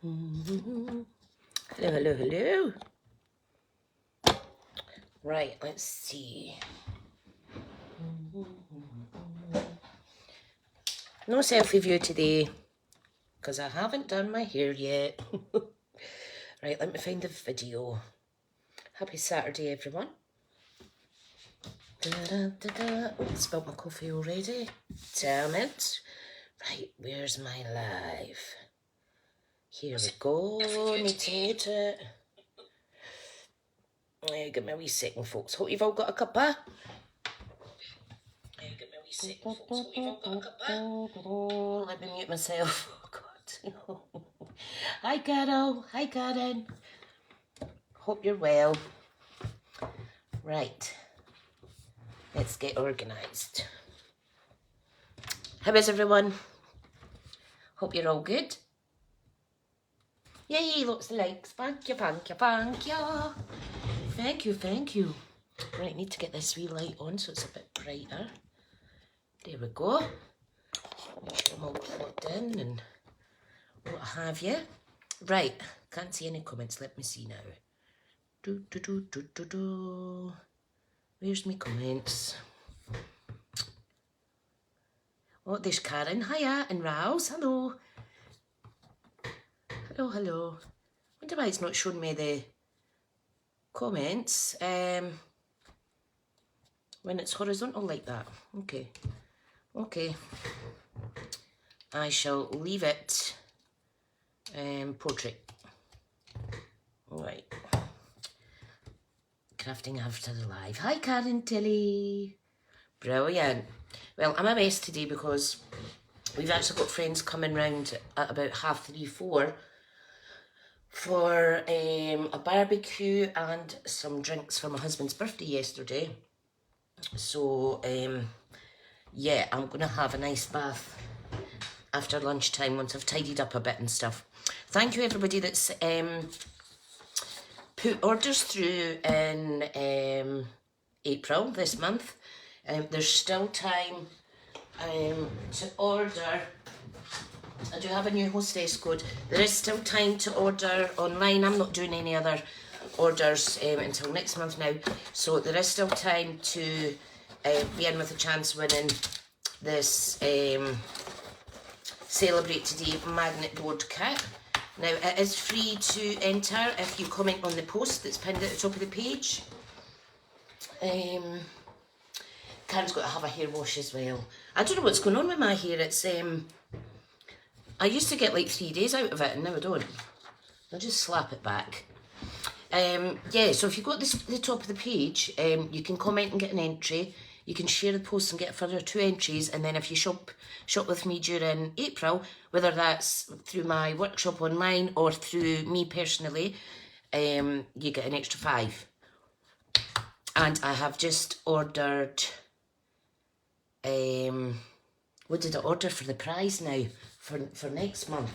Hello, hello, hello. Right, let's see. No selfie view today, because I haven't done my hair yet. Right, let me find the video. Happy Saturday, everyone. Oh, spilled my coffee already. Damn it. Right, where's my live? Here we go. Need to mute it. Give me a wee second, folks. Hope you've all got a cuppa. Give me a wee second, folks. Hope you've all got a cuppa. Let me mute myself. Oh, God. Hi, Carol. Hi, Karen. Hope you're well. Right. Let's get organised. How is everyone? Hope you're all good. Yay, lots of likes. Thank you, thank you, thank you. Thank you, thank you. Right, need to get this wee light on so it's a bit brighter. There we go. Make sure I'm all plugged in and what have you. Right, can't see any comments. Let me see now. Where's my comments? Oh, there's Karen. Hiya, and Rouse. Hello. Hello, hello. Wonder why it's not showing me the comments when it's horizontal like that. Okay. Okay. I shall leave it portrait. Right. Crafting after the live. Hi, Karen Tilly. Brilliant. Well, I'm a mess today because we've actually got friends coming round at about 3:30, 4 for a barbecue and some drinks for my husband's birthday yesterday. So, yeah, I'm going to have a nice bath after lunchtime once I've tidied up a bit and stuff. Thank you, everybody that's put orders through in April this month. There's still time to order. I do have a new hostess code. There is still time to order online. I'm not doing any other orders until next month now. So there is still time to be in with a chance winning this Celebrate Today magnet board kit. Now it is free to enter if you comment on the post that's pinned at the top of the page. Karen's got to have a hair wash as well. I don't know what's going on with my hair. It's I used to get like 3 days out of it and now I don't. I'll just slap it back. Yeah, so if you go to the top of the page, you can comment and get an entry. You can share the post and get a further 2 entries. And then if you shop with me during April, whether that's through my workshop online or through me personally, you get an extra 5. And I have just ordered, what did I order for the prize now for next month?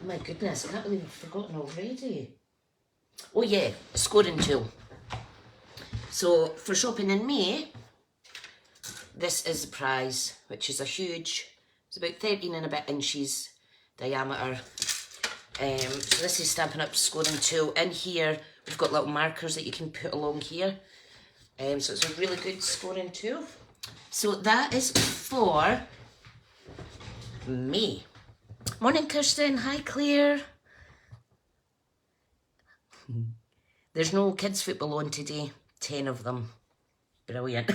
Oh my goodness, I can't believe I've forgotten already. Oh yeah, a scoring tool. So for shopping in May, this is the prize, which is a huge, it's about 13 and a bit inches diameter. So this is Stampin' Up scoring tool. In here, we've got little markers that you can put along here. So it's a really good scoring tool. So that is for me. Morning, Kirsten. Hi, Claire. There's no kids football on today. 10 of them. Brilliant.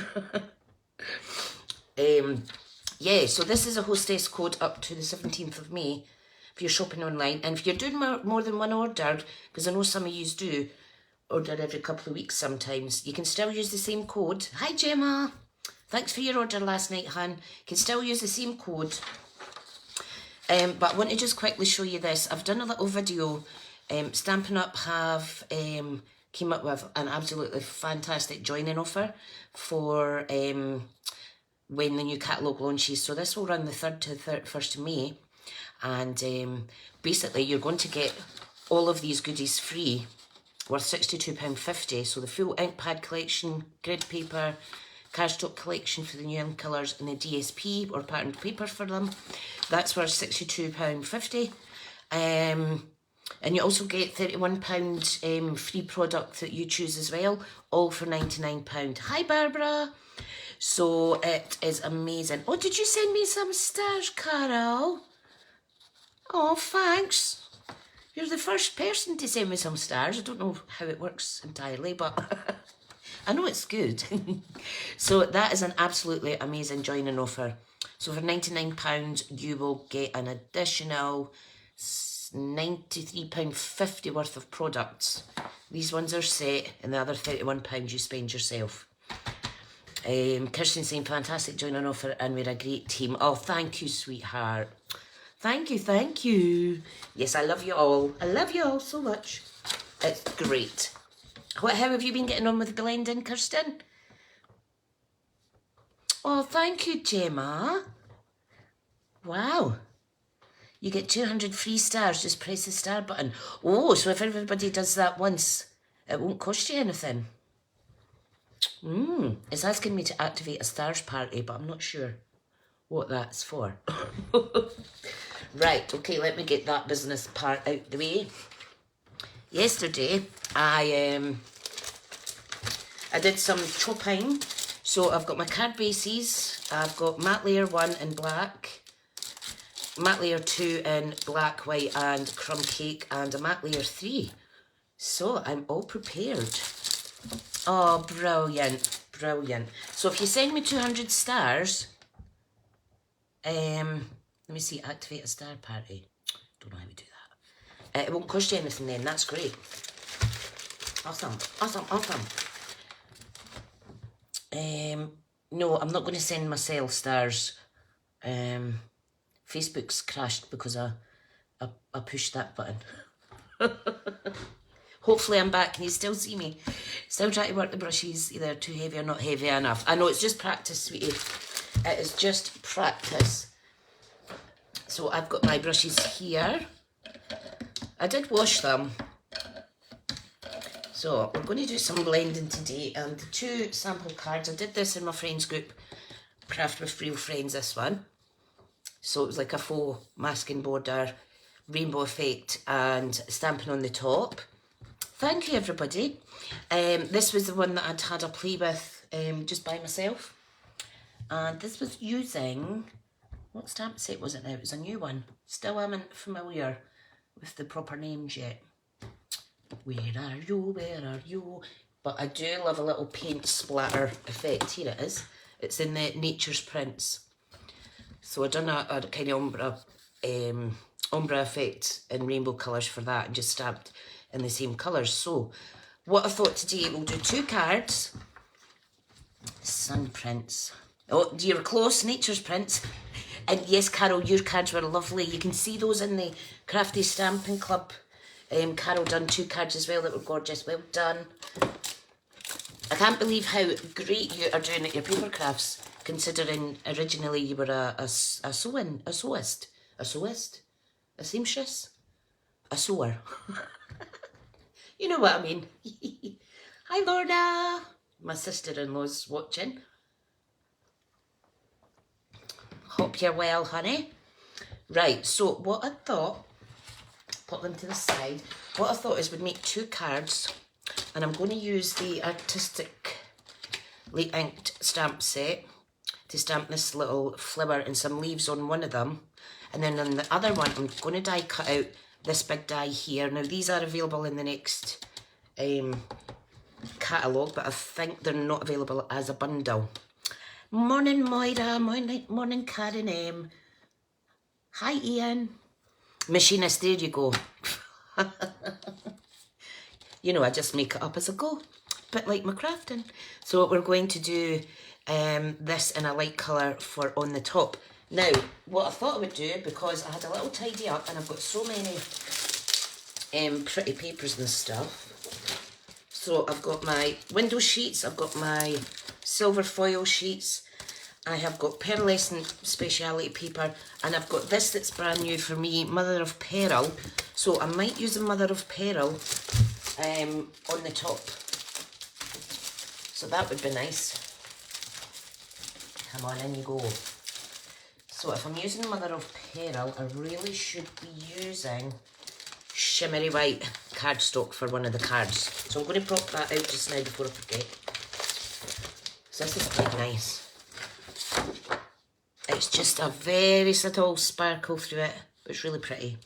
Yeah, so this is a hostess code up to the 17th of May if you're shopping online. And if you're doing more than one order, because I know some of you do order every couple of weeks sometimes, you can still use the same code. Hi, Gemma. Thanks for your order last night, hon. You can still use the same code. But I want to just quickly show you this. I've done a little video. Stampin' Up have came up with an absolutely fantastic joining offer for when the new catalogue launches. So this will run the 3rd to 31st of May. And basically you're going to get all of these goodies free, worth £62.50. So the full ink pad collection, grid paper, cardstock collection for the new ink colours, and the DSP or patterned paper for them. That's worth £62.50. And you also get £31 free product that you choose as well, all for £99. Hi, Barbara. So it is amazing. Oh, did you send me some stars, Carol? Oh, thanks. You're the first person to send me some stars. I don't know how it works entirely, but I know it's good. So that is an absolutely amazing joining offer. So for £99, you will get an additional £93.50 worth of products. These ones are set, and the other £31 you spend yourself. Kirsten saying, fantastic joining offer, and we're a great team. Oh, thank you, sweetheart. Thank you, thank you. Yes, I love you all. I love you all so much. It's great. How have you been getting on with blending, Kirsten? Oh, thank you, Gemma. Wow. You get 200 free stars. Just press the star button. Oh, so if everybody does that once, it won't cost you anything. It's asking me to activate a stars party, but I'm not sure what that's for. Right, okay, let me get that business part out the way. Yesterday, I did some chopping. So I've got my card bases. I've got matte layer 1 in black, matte layer 2 in black, white and crumb cake, and a matte layer 3. So I'm all prepared. Oh, brilliant, brilliant. So if you send me 200 stars, let me see, activate a star party. Don't know how we do that. It won't cost you anything then, that's great. Awesome, awesome, awesome. No, I'm not going to send myself stars. Facebook's crashed because I pushed that button. Hopefully I'm back. Can you still see me? Still trying to work the brushes, either too heavy or not heavy enough. I know, it's just practice, sweetie. It is just practice. So I've got my brushes here. I did wash them. So we're going to do some blending today, and the 2 sample cards, I did this in my friends group, Craft with Real Friends, this one. So it was like a faux masking border, rainbow effect and stamping on the top. Thank you, everybody. This was the one that I'd had a play with just by myself. And this was using, what stamp set was it now? It was a new one. Still am familiar with the proper names yet. Where are you? Where are you? But I do love a little paint splatter effect. Here it is. It's in the Nature's Prints. So I've done a kind of ombre effect in rainbow colours for that, and just stamped in the same colours. So what I thought today, we'll do 2 cards. Sun Prints. Oh, you're close, Nature's Prints. And yes, Carol, your cards were lovely. You can see those in the Crafty Stamping Club. Carol done 2 cards as well that were gorgeous. Well done. I can't believe how great you are doing at your paper crafts, considering originally you were a sewist, a seamstress, a sewer. You know what I mean. Hi, Lorna. My sister-in-law's watching. Hope you're well, honey. Right, so what I thought, put them to the side. What I thought is we'd make 2 cards, and I'm going to use the artistically inked stamp set to stamp this little flower and some leaves on one of them, and then on the other one I'm going to die cut out this big die here. Now these are available in the next catalogue, but I think they're not available as a bundle. Morning Moira, morning Karen M. Hi Ian. Machinist, there you go. You know, I just make it up as I go. Bit like my crafting. So we're going to do this in a light colour for on the top. Now, what I thought I would do, because I had a little tidy up and I've got so many pretty papers and stuff. So I've got my window sheets, I've got my silver foil sheets, I have got pearlescent speciality paper, and I've got this that's brand new for me, Mother of Pearl. So I might use a Mother of Pearl on the top. So that would be nice. Come on, in you go. So if I'm using Mother of Pearl, I really should be using shimmery white cardstock for one of the cards. So I'm going to pop that out just now before I forget. So this is quite nice. It's just a very subtle sparkle through it, but it's really pretty.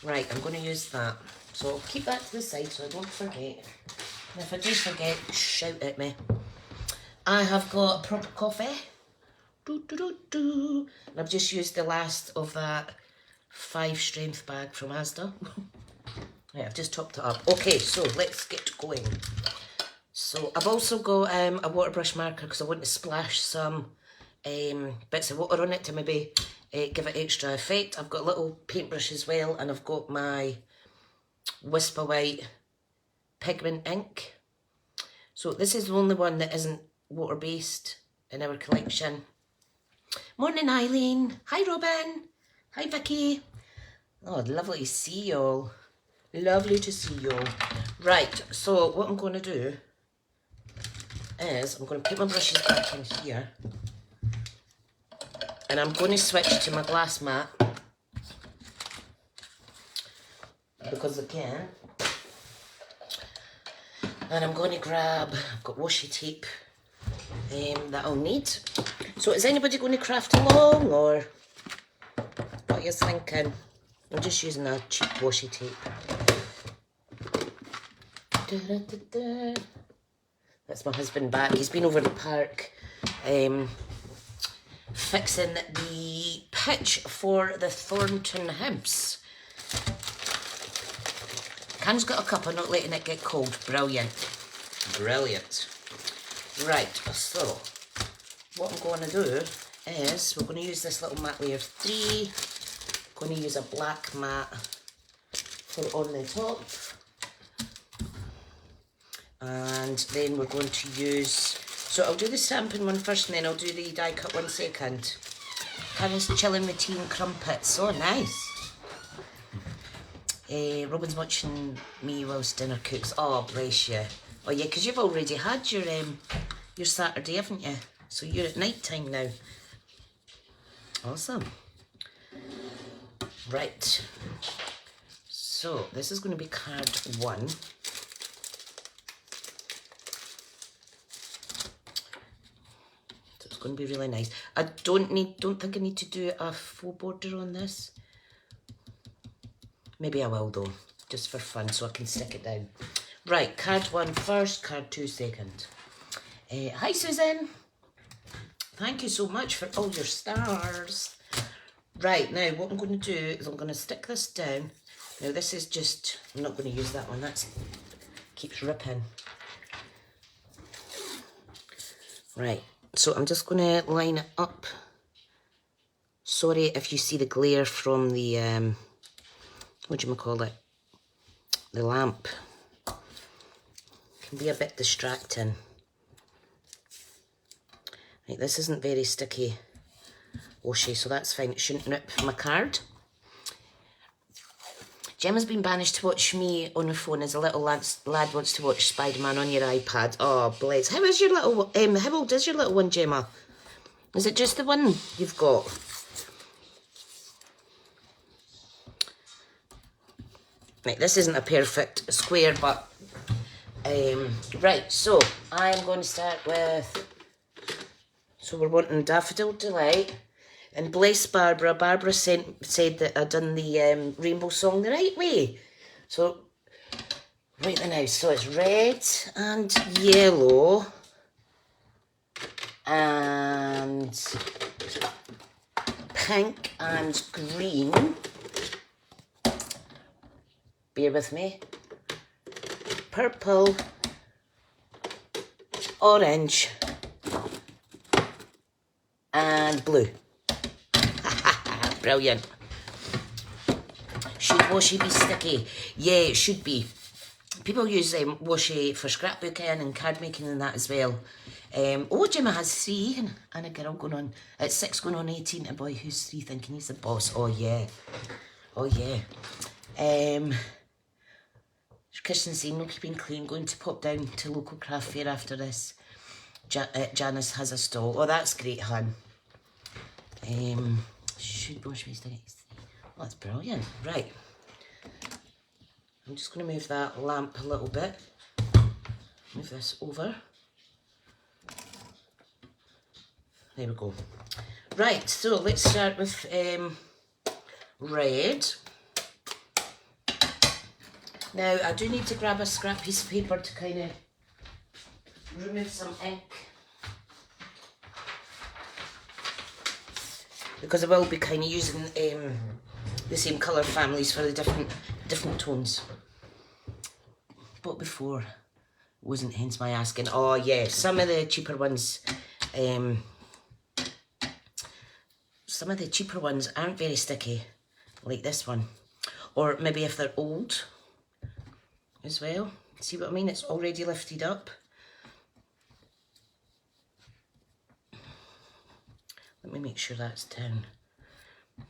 Right, I'm going to use that. So I'll keep that to the side so I don't forget. And if I do forget, shout at me. I have got a proper coffee. And I've just used the last of that 5 strength bag from Asda. Right, I've just topped it up. Okay, so let's get going. So I've also got a water brush marker because I want to splash some bits of water on it to maybe give it extra effect. I've got a little paintbrush as well, and I've got my Whisper White pigment ink. So this is the only one that isn't water based in our collection. Morning Eileen, hi Robin, hi Vicky. Oh, lovely to see y'all. Lovely to see y'all. Right, so what I'm going to do is I'm going to put my brushes back in here, and I'm going to switch to my glass mat because I can. And I'm going to grab, I've got washi tape that I'll need. So is anybody going to craft along, or what are you thinking? I'm just using a cheap washi tape. That's my husband back. He's been over the park fixing the pitch for the Thornton house. Can's got a cup, I'm not letting it get cold. Brilliant. Brilliant. Right, so what I'm going to do is we're going to use this little matte layer 3. Going to use a black matte for on the top. And then we're going to use, so I'll do the Stampin one first and then I'll do the die cut one second. Karen's chilling with tea and crumpets, oh nice. Robin's watching me whilst dinner cooks. Oh, bless you. Oh yeah, because you've already had your Saturday, haven't you? So you're at night time now. Awesome. Right. So this is going to be card 1. So it's going to be really nice. I don't think I need to do a full border on this. Maybe I will though, just for fun, so I can stick it down. Right, card 1 first, card 2 second. Hi Susan. Thank you so much for all your stars. Right, now what I'm going to do is I'm going to stick this down. Now this is just, I'm not going to use that one, that keeps ripping. Right, so I'm just going to line it up. Sorry if you see the glare from the, what do you call it? The lamp. Can be a bit distracting. Right, this isn't very sticky washi, so that's fine. It shouldn't rip my card. Gemma's been banished to watch me on her phone as a little lad wants to watch Spider-Man on your iPad. Oh, bless. How is your little, how old is your little one, Gemma? Is it just the one you've got? Right, this isn't a perfect square, but right, so I'm going to start with, so we're wanting Daffodil Delight, and bless Barbara. Barbara said that I'd done the rainbow song the right way. So, right now, so it's red and yellow and pink and green. Bear with me. Purple, orange, and blue. Brilliant. Should washi be sticky? Yeah, it should be. People use washi for scrapbooking and card making and that as well. Oh, Gemma has 3 and a girl going on. It's 6 going on 18. A boy who's 3 thinking he's the boss. Oh yeah. Oh yeah. Christian saying, no keeping clean, going to pop down to local craft fair after this. Janice has a stall. Oh, that's great, hun. Should wash me sticky? Oh, that's brilliant. Right. I'm just going to move that lamp a little bit. Move this over. There we go. Right, so let's start with red. Now, I do need to grab a scrap piece of paper to kind of remove some ink, because I will be kind of using the same colour families for the different tones. But before, wasn't hence my asking. Oh yeah, some of the cheaper ones, aren't very sticky, like this one. Or maybe if they're old as well. See what I mean? It's already lifted up. Let me make sure that's down.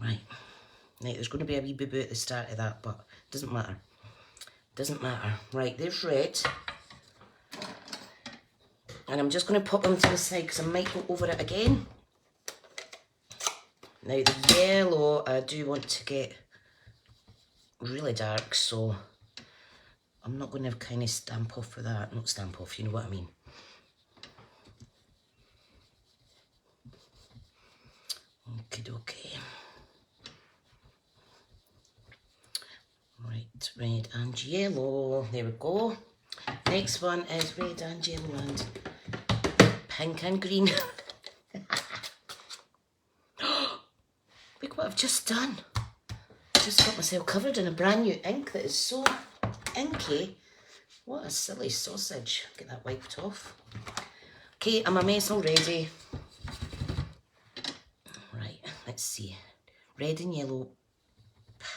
Right, there's going to be a wee boo-boo at the start of that, but it doesn't matter. Doesn't matter. Right, there's red. And I'm just going to pop them to the side because I might go over it again. Now the yellow, I do want to get really dark, so I'm not going to kind of stamp off for that. Not stamp off, you know what I mean. Okie dokie. Right, red and yellow. There we go. Next one is red and yellow and pink and green. Look what I've just done. Just got myself covered in a brand new ink that is so inky. What a silly sausage. Get that wiped off. Okay, I'm a mess already. Right, let's see. Red and yellow,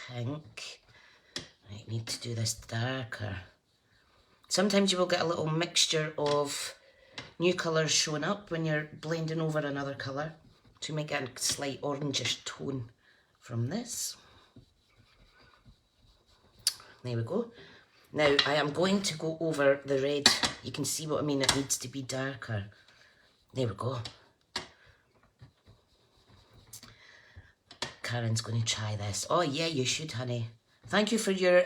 pink. I need to do this darker. Sometimes you will get a little mixture of new colours showing up when you're blending over another colour to make a slight orangish tone from this. There we go. Now I am going to go over the red. You can see what I mean, it needs to be darker. There we go. Karen's going to try this. Oh yeah, you should, honey. Thank you for your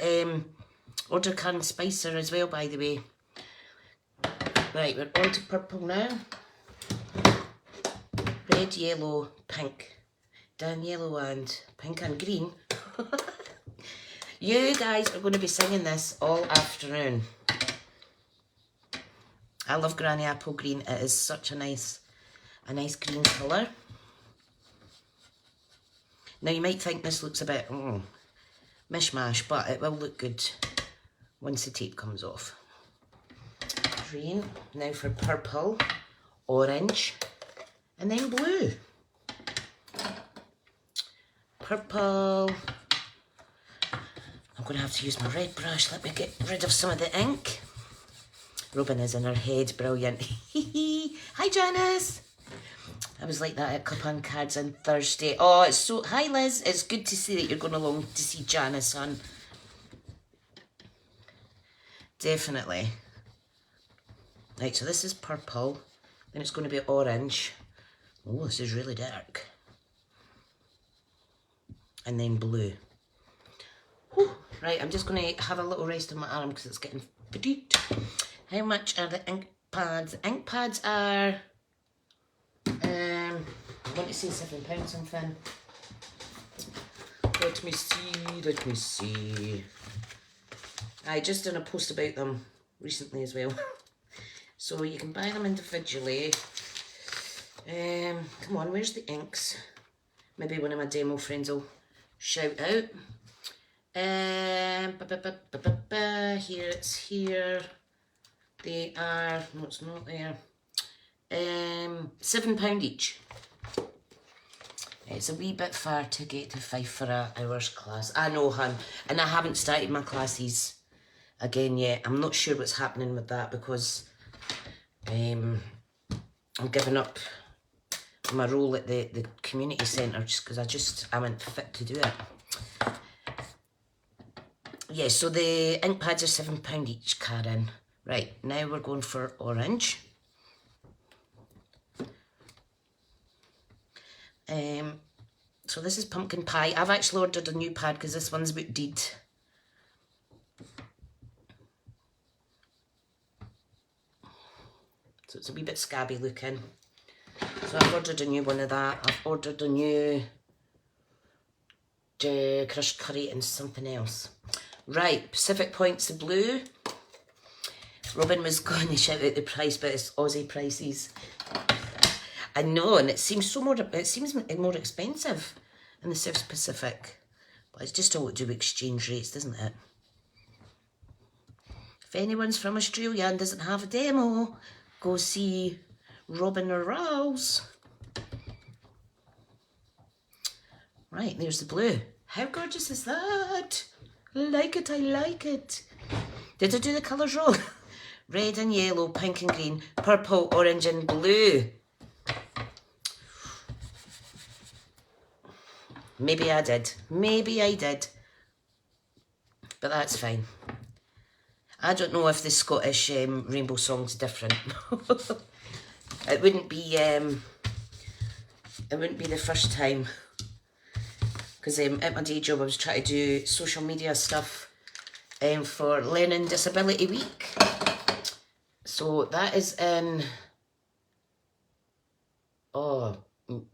order, Karen Spicer, as well, by the way. Right, we're on to purple now. Red, yellow, pink. Down yellow and pink and green. You guys are going to be singing this all afternoon. I love Granny Apple Green. It is such a nice green colour. Now you might think this looks a bit mishmash, but it will look good once the tape comes off. Green. Now for purple, orange, and then blue. Purple. I'm going to have to use my red brush. Let me get rid of some of the ink. Robin is in her head. Brilliant. Hi, Janice. I was like that at Coupon Cards on Thursday. Oh, it's so... Hi, Liz. It's good to see that you're going along to see Janice, hon. Definitely. Right, so this is purple. Then it's going to be orange. Oh, this is really dark. And then blue. Whew. Right, I'm just going to have a little rest on my arm because it's getting fatigued. How much are the ink pads? The ink pads are... I want to say £7 something. Let me see. I just done a post about them recently as well. So you can buy them individually. Come on, where's the inks? Maybe one of my demo friends will shout out. Here, it's here. They are, no, it's not there. £7 each. It's a wee bit far to get to Fife for a hour's class. I know, hun. And I haven't started my classes again yet. I'm not sure what's happening with that because I'm giving up my role at the community centre just because I wasn't fit to do it. Yeah, so the ink pads are £7 each, Karen. Right, now we're going for orange. So this is pumpkin pie. I've actually ordered a new pad because this one's a bit deed. So it's a wee bit scabby looking. So I've ordered a new one of that. I've ordered a new crushed curry and something else. Right, Pacific Point's the blue. Robin was going to shout out the price, but it's Aussie prices. I know, and it seems more expensive in the South Pacific. But it's just all to do with exchange rates, doesn't it? If anyone's from Australia and doesn't have a demo, go see Robin or Rouse. Right, there's the blue. How gorgeous is that? I like it, I like it. Did I do the colours wrong? Red and yellow, pink and green, purple, orange and blue. Maybe I did. Maybe I did. But that's fine. I don't know if the Scottish rainbow song's different. It wouldn't be the first time. Because at my day job I was trying to do social media stuff for Learning Disability Week. So that is in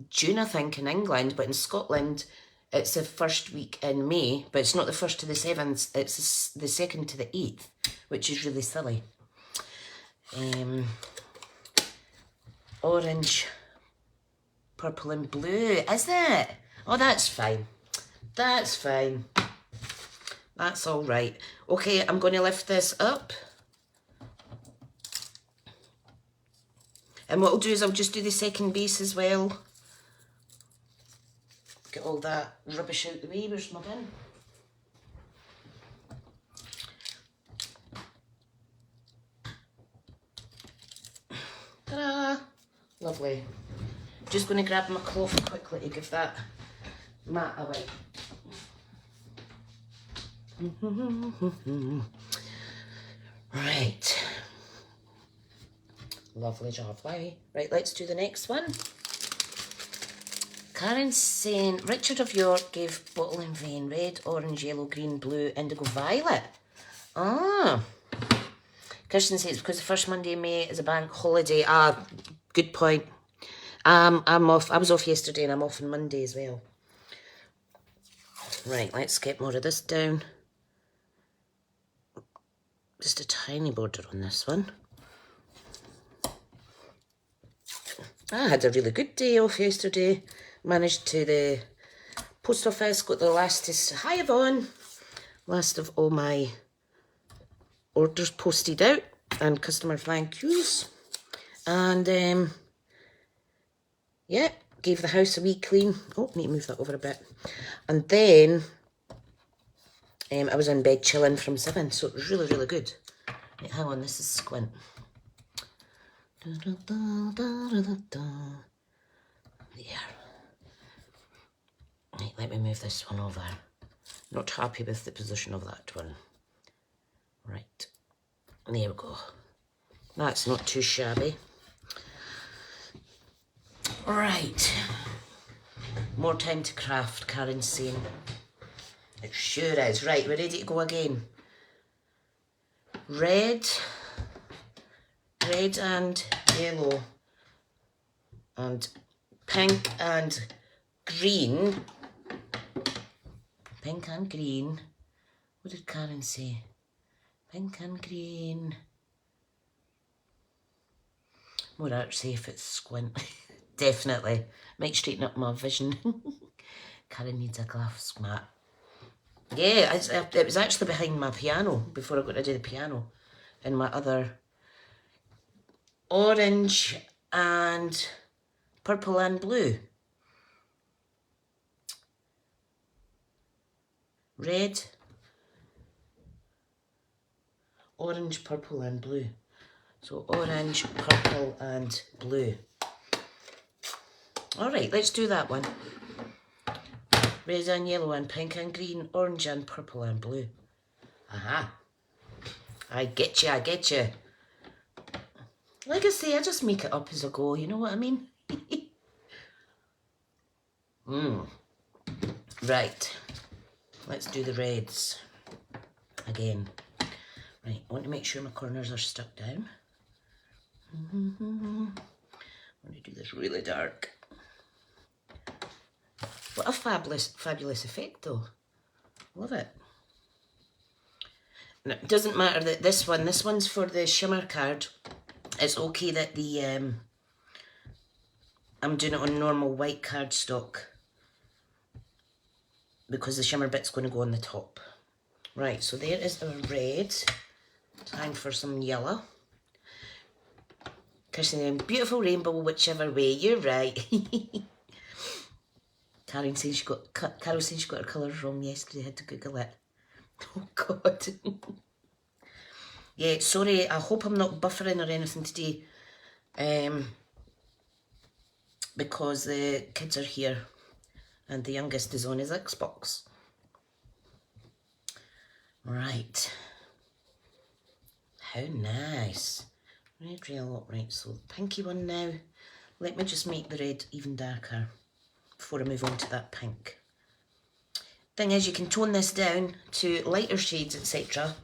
June, I think, in England, but in Scotland it's the first week in May, but it's not the 1st to the 7th, it's the 2nd to the 8th, which is really silly. Orange, purple and blue, is it? Oh, that's fine. That's fine. That's all right. Okay, I'm going to lift this up. And what I'll do is I'll just do the second base as well. Get all that rubbish out the way. Where's my bin? Ta-da! Lovely. Just going to grab my cloth quickly to give that mat away. Right. Lovely, lovely. Right, let's do the next one. Karen's saying, Richard of York gave bottle and vein red, orange, yellow, green, blue, indigo, violet. Ah. Kirsten says, because the first Monday in May is a bank holiday. Ah, good point. I'm off. I was off yesterday and I'm off on Monday as well. Right, let's get more of this down. Just a tiny border on this one. I had a really good day off yesterday. Managed to the post office, got the last of all my orders posted out and customer thank yous. And yeah, gave the house a wee clean. Oh, need to move that over a bit. And then I was in bed chilling from 7, so it was really, really good. Right, hang on, this is squint. There. Right, let me move this one over. Not happy with the position of that one. Right, there we go. That's not too shabby. Right, more time to craft, Karen's saying. It sure is. Right, we're ready to go again. Red and yellow and pink and green. Pink and green. What did Karen say? Pink and green. More artsy if it's squint. Definitely. Might straighten up my vision. Karen needs a glass mat. Yeah, it was actually behind my piano before I got to do the piano. In my other orange and purple and blue. Red, orange, purple and blue. So orange, purple and blue. Alright, let's do that one. Red and yellow and pink and green, orange and purple and blue. Aha. I get you, I get you. Like I say, I just make it up as I go, you know what I mean? Right. Let's do the reds again. Right, I want to make sure my corners are stuck down. I'm going to do this really dark. What a fabulous effect though. Love it. And it doesn't matter that this one's for the shimmer card. It's okay that the I'm doing it on normal white cardstock because the shimmer bit's going to go on the top. Right, so there is our red. Time for some yellow. Kirsten, beautiful rainbow, whichever way. You're right. Carol says she got her colours wrong yesterday. I had to Google it. Oh God. Yeah, sorry. I hope I'm not buffering or anything today. Because the kids are here, and the youngest is on his Xbox. Right. How nice. Red, yellow, right, so the pinky one now. Let me just make the red even darker before I move on to that pink. Thing is, you can tone this down to lighter shades, etc.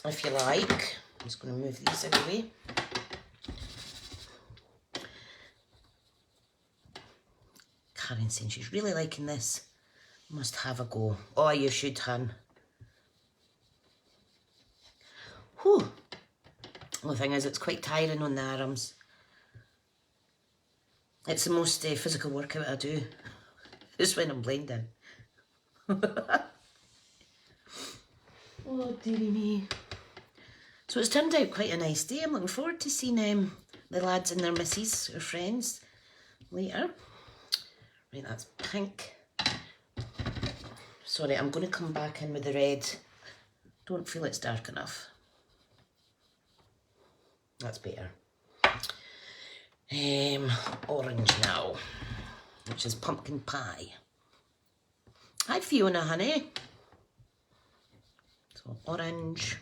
if you like. I'm just going to move these out of the way. Karen saying she's really liking this. Must have a go. Oh, you should, hun. Whew. The thing is, it's quite tiring on the arms. It's the most physical workout I do. It's when I'm blending. Oh, dearie me. So it's turned out quite a nice day. I'm looking forward to seeing the lads and their missus, or friends, later. Right, that's pink. Sorry, I'm going to come back in with the red. Don't feel it's dark enough. That's better. Orange now, which is pumpkin pie. Hi Fiona, honey. So orange,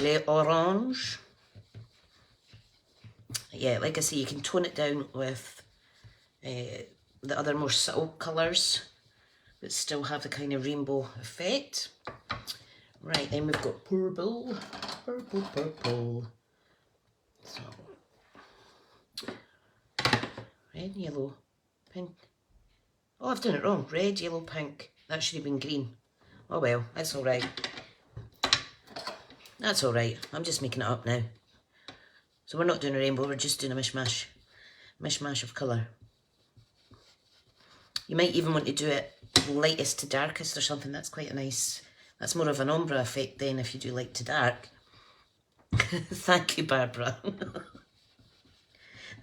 le orange. Yeah, like I say, you can tone it down with the other more subtle colours, but still have the kind of rainbow effect. Right, then we've got purple, purple. So, red, yellow, pink. Oh, I've done it wrong. Red, yellow, pink. That should have been green. Oh well, that's alright. That's alright. I'm just making it up now. So we're not doing a rainbow, we're just doing a mishmash of colour. You might even want to do it lightest to darkest or something. That's quite a nice... That's more of an ombre effect then if you do light to dark. Thank you, Barbara.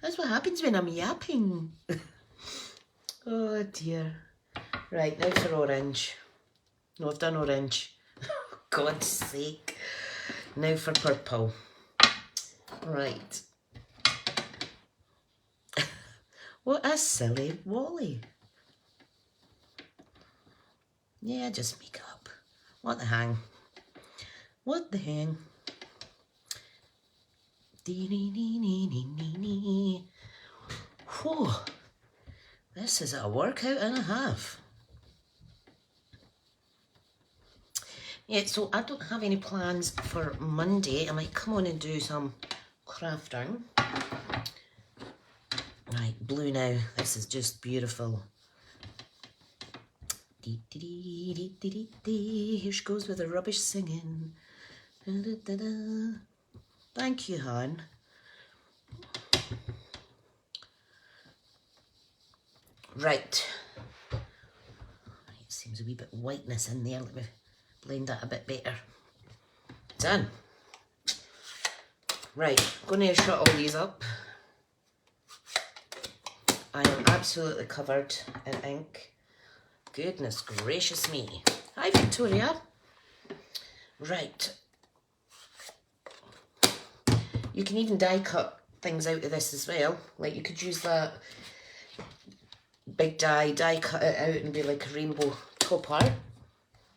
That's what happens when I'm yapping. Oh dear. Right, now for orange. No, I've done orange. God's sake. Now for purple. Right. What a silly Wally. Yeah, just make up. What the hang? What the hang? Whew. This is a workout and a half. Yeah, so I don't have any plans for Monday. I might come on and do some crafting. Right, blue now. This is just beautiful. Here she goes with the rubbish singing. Thank you, hon. Right. It seems a wee bit whiteness in there. Let me blend that a bit better. Done. Right, going to shut all these up. I am absolutely covered in ink. Goodness gracious me. Hi, Victoria. Right. You can even die cut things out of this as well. Like you could use that big die cut it out and be like a rainbow top art.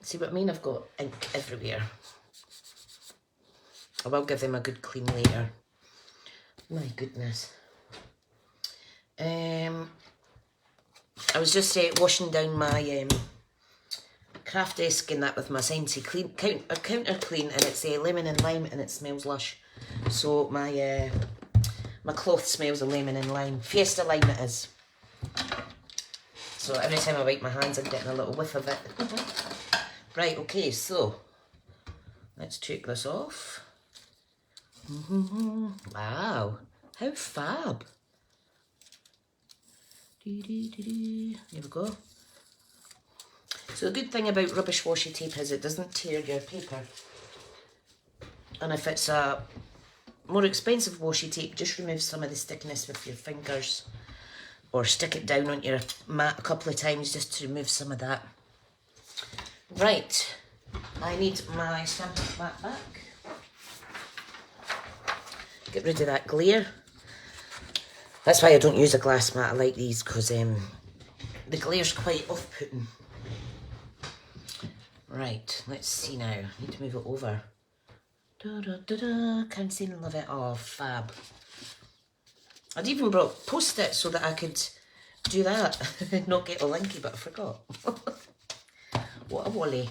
See what I mean? I've got ink everywhere. I will give them a good clean later. My goodness. I was just washing down my Craft Desking that with my Scentsy clean, counter clean, and it's a lemon and lime, and it smells lush. So my my cloth smells of lemon and lime. Fiesta lime it is. So every time I wipe my hands, I'm getting a little whiff of it. Right, okay, so let's take this off. Wow, how fab. There we go. So the good thing about rubbish washi tape is it doesn't tear your paper. And if it's a more expensive washi tape, just remove some of the stickiness with your fingers. Or stick it down on your mat a couple of times just to remove some of that. Right, I need my Stampin' mat back. Get rid of that glare. That's why I don't use a glass mat. I like these because the glare's quite off-putting. Right, let's see now. I need to move it over. Can't see and love it. Oh, fab. I'd even brought Post-it so that I could do that. Not get all linky, but I forgot. What a wally.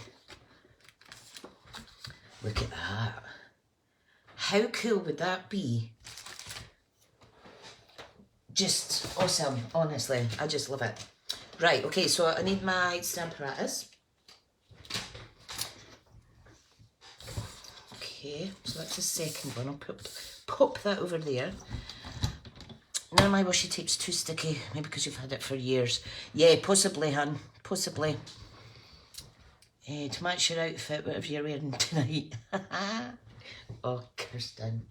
Look at that. How cool would that be? Just awesome, honestly. I just love it. Right, okay, so I need my stamp apparatus. Okay, so that's the second one. I'll pop that over there. None of my washi tape's too sticky, maybe because you've had it for years. Yeah, possibly, hun, possibly. To match your outfit, whatever you're wearing tonight. Oh, Kirsten.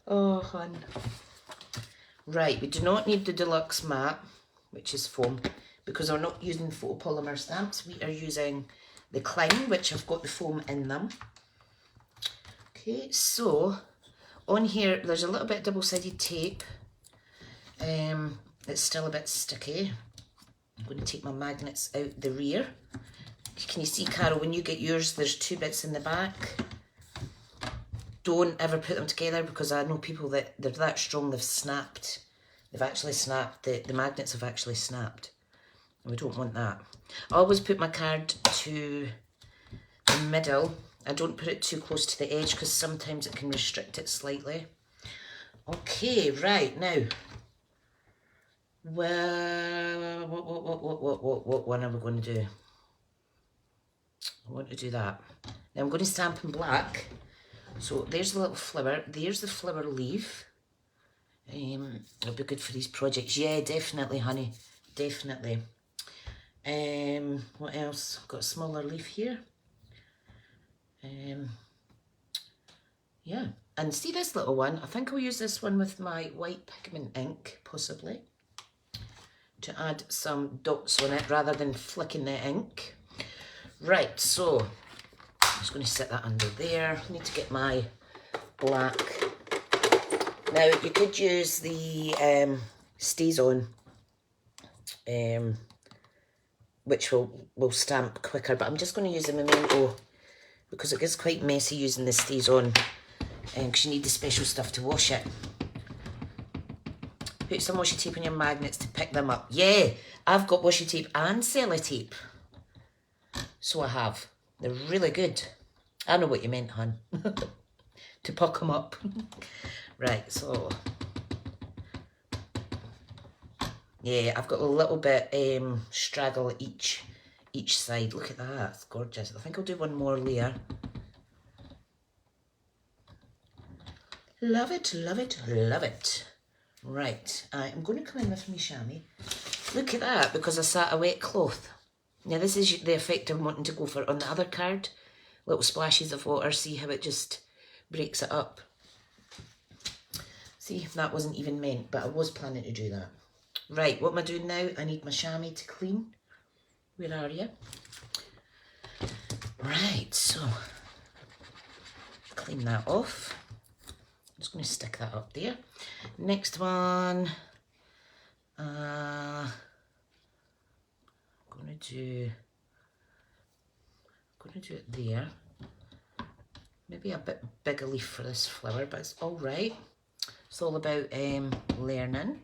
Oh, hun. Right, we do not need the deluxe mat, which is foam, because we're not using photopolymer stamps. We are using the Cling, which have got the foam in them. Okay, so on here, there's a little bit of double-sided tape. It's still a bit sticky. I'm going to take my magnets out the rear. Can you see, Carol, when you get yours, there's two bits in the back. Don't ever put them together because I know people that they're that strong they've snapped. They've actually snapped, the magnets have actually snapped. And we don't want that. I always put my card to the middle. I don't put it too close to the edge because sometimes it can restrict it slightly. Okay, right, now. Well, what one are we going to do? I want to do that. Now I'm going to stamp in black. So there's the little flower. There's the flower leaf. It'll be good for these projects. Yeah, definitely, honey. Definitely. What else? I've got a smaller leaf here. Yeah. And see this little one? I think I'll use this one with my white pigment ink, possibly, to add some dots on it rather than flicking the ink. Right, so I'm just going to set that under there. I need to get my black. Now, you could use the Stays On, which will stamp quicker, but I'm just going to use the Memento because it gets quite messy using the Stays On, because you need the special stuff to wash it. Put some washi tape on your magnets to pick them up. Yeah, I've got washi tape and sellotape. So I have. They're really good. I know what you meant, hon. To puck them up. Right, so. Yeah, I've got a little bit straggle each side. Look at that, it's gorgeous. I think I'll do one more layer. Love it, love it, love it. Right, I'm going to come in with my chamois. Look at that, because I sat a wet cloth. Now this is the effect I'm wanting to go for on the other card. Little splashes of water, see how it just breaks it up. See, that wasn't even meant, but I was planning to do that. Right, what am I doing now? I need my chamois to clean. Where are you? Right, so clean that off. I'm just going to stick that up there. Next one, I'm going to do it there. Maybe a bit bigger leaf for this flower, but it's all right. It's all about learning.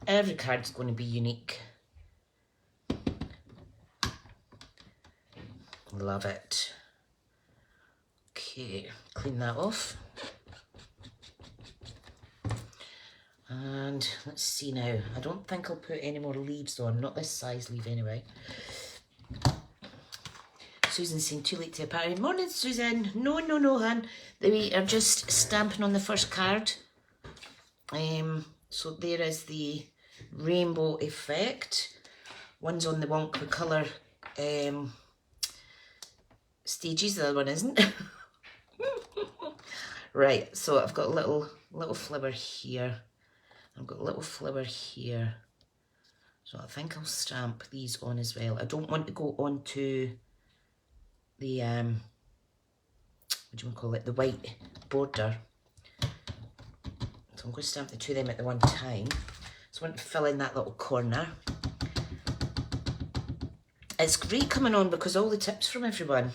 Every card's going to be unique. Love it. Okay, clean that off. And let's see now. I don't think I'll put any more leaves on, not this size leaf anyway. Susan's saying too late to a party. Morning, Susan. No, no, no, hon. We are just stamping on the first card. So there is the rainbow effect. One's on the wonk with colour stages, the other one isn't. Right, so I've got a little flower here. I've got a little flower here. So I think I'll stamp these on as well. I don't want to go onto the what do you call it, the white border. So I'm going to stamp the two of them at the one time. So I want to fill in that little corner. It's great coming on because all the tips from everyone.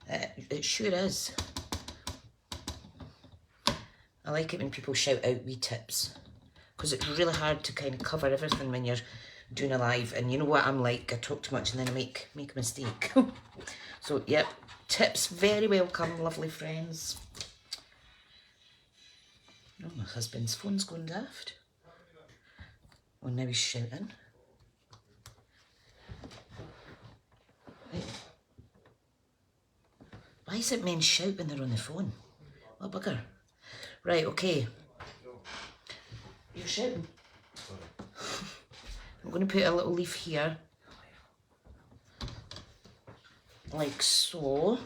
It sure is. I like it when people shout out wee tips because it's really hard to kind of cover everything when you're doing a live, and you know what I'm like, I talk too much and then I make a mistake. So yep, tips very welcome, lovely friends. Oh, my husband's phone's going daft. Oh, now he's shouting. Right. Why is it men shout when they're on the phone? What a bugger. Right, okay. You're shouting. I'm going to put a little leaf here. Like so.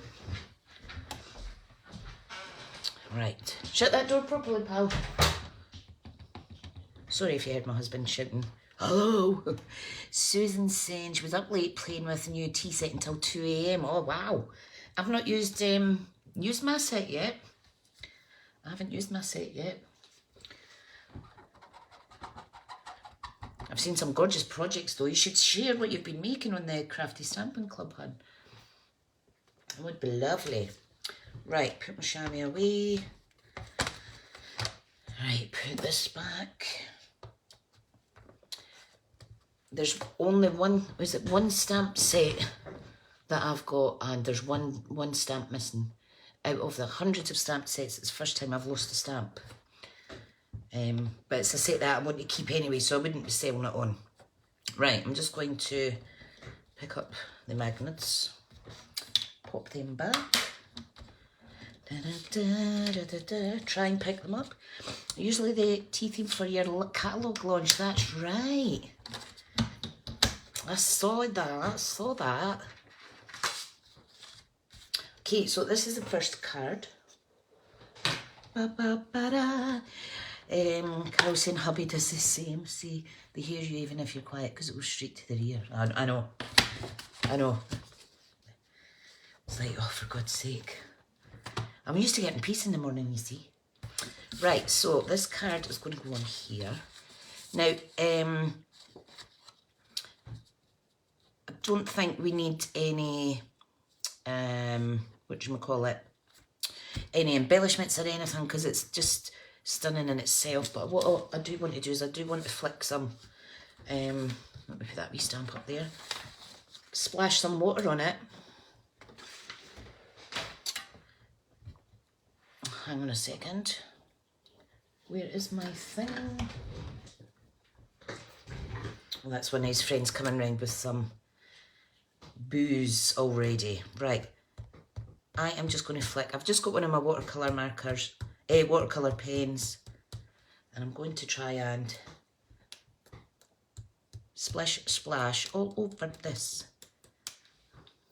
Right. Shut that door properly, pal. Sorry if you heard my husband shouting. Hello. Susan's saying she was up late playing with the new tea set until 2 AM. Oh, wow. I've not used my set yet. I haven't used my set yet. I've seen some gorgeous projects though. You should share what you've been making on the Crafty Stampin' Club, hun. It would be lovely. Right, put my chamois away. Right, put this back. There's only one stamp set that I've got, and there's one stamp missing. Out of the hundreds of stamp sets, it's the first time I've lost a stamp. But it's a set that I want to keep anyway, so I wouldn't be selling it on. Right, I'm just going to pick up the magnets, pop them back. Try and pick them up. Usually the tea theme for your catalogue launch, that's right. I saw that. Okay, so this is the first card. Carol saying hubby does the same. See, they hear you even if you're quiet because it goes straight to their ear. I know. It's like, oh, for God's sake. I'm used to getting peace in the morning, you see. Right, so this card is going to go on here. Now, I don't think we need any, any embellishments or anything, because it's just stunning in itself. But what I do want to do is I do want to flick some, let me put that wee stamp up there, splash some water on it. Hang on a second. Where is my thing? Well, that's one of his friends coming round with some booze already. Right. I am just going to flick. I've just got one of my watercolour markers, watercolour pens, and I'm going to try and splash all over this.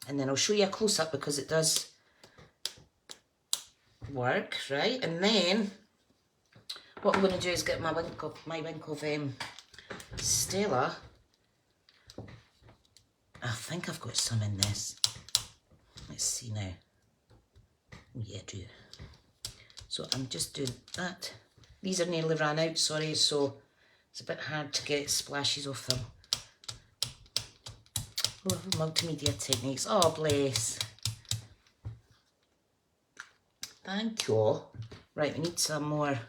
And then I'll show you a close-up because it does work, right? And then what I'm going to do is get my wink of Stella. I think I've got some in this. Let's see now. Oh yeah, I do. So I'm just doing that. These are nearly ran out, sorry, so it's a bit hard to get splashes off them. Oh, multimedia techniques. Oh, bless. Thank you. Right, we need some more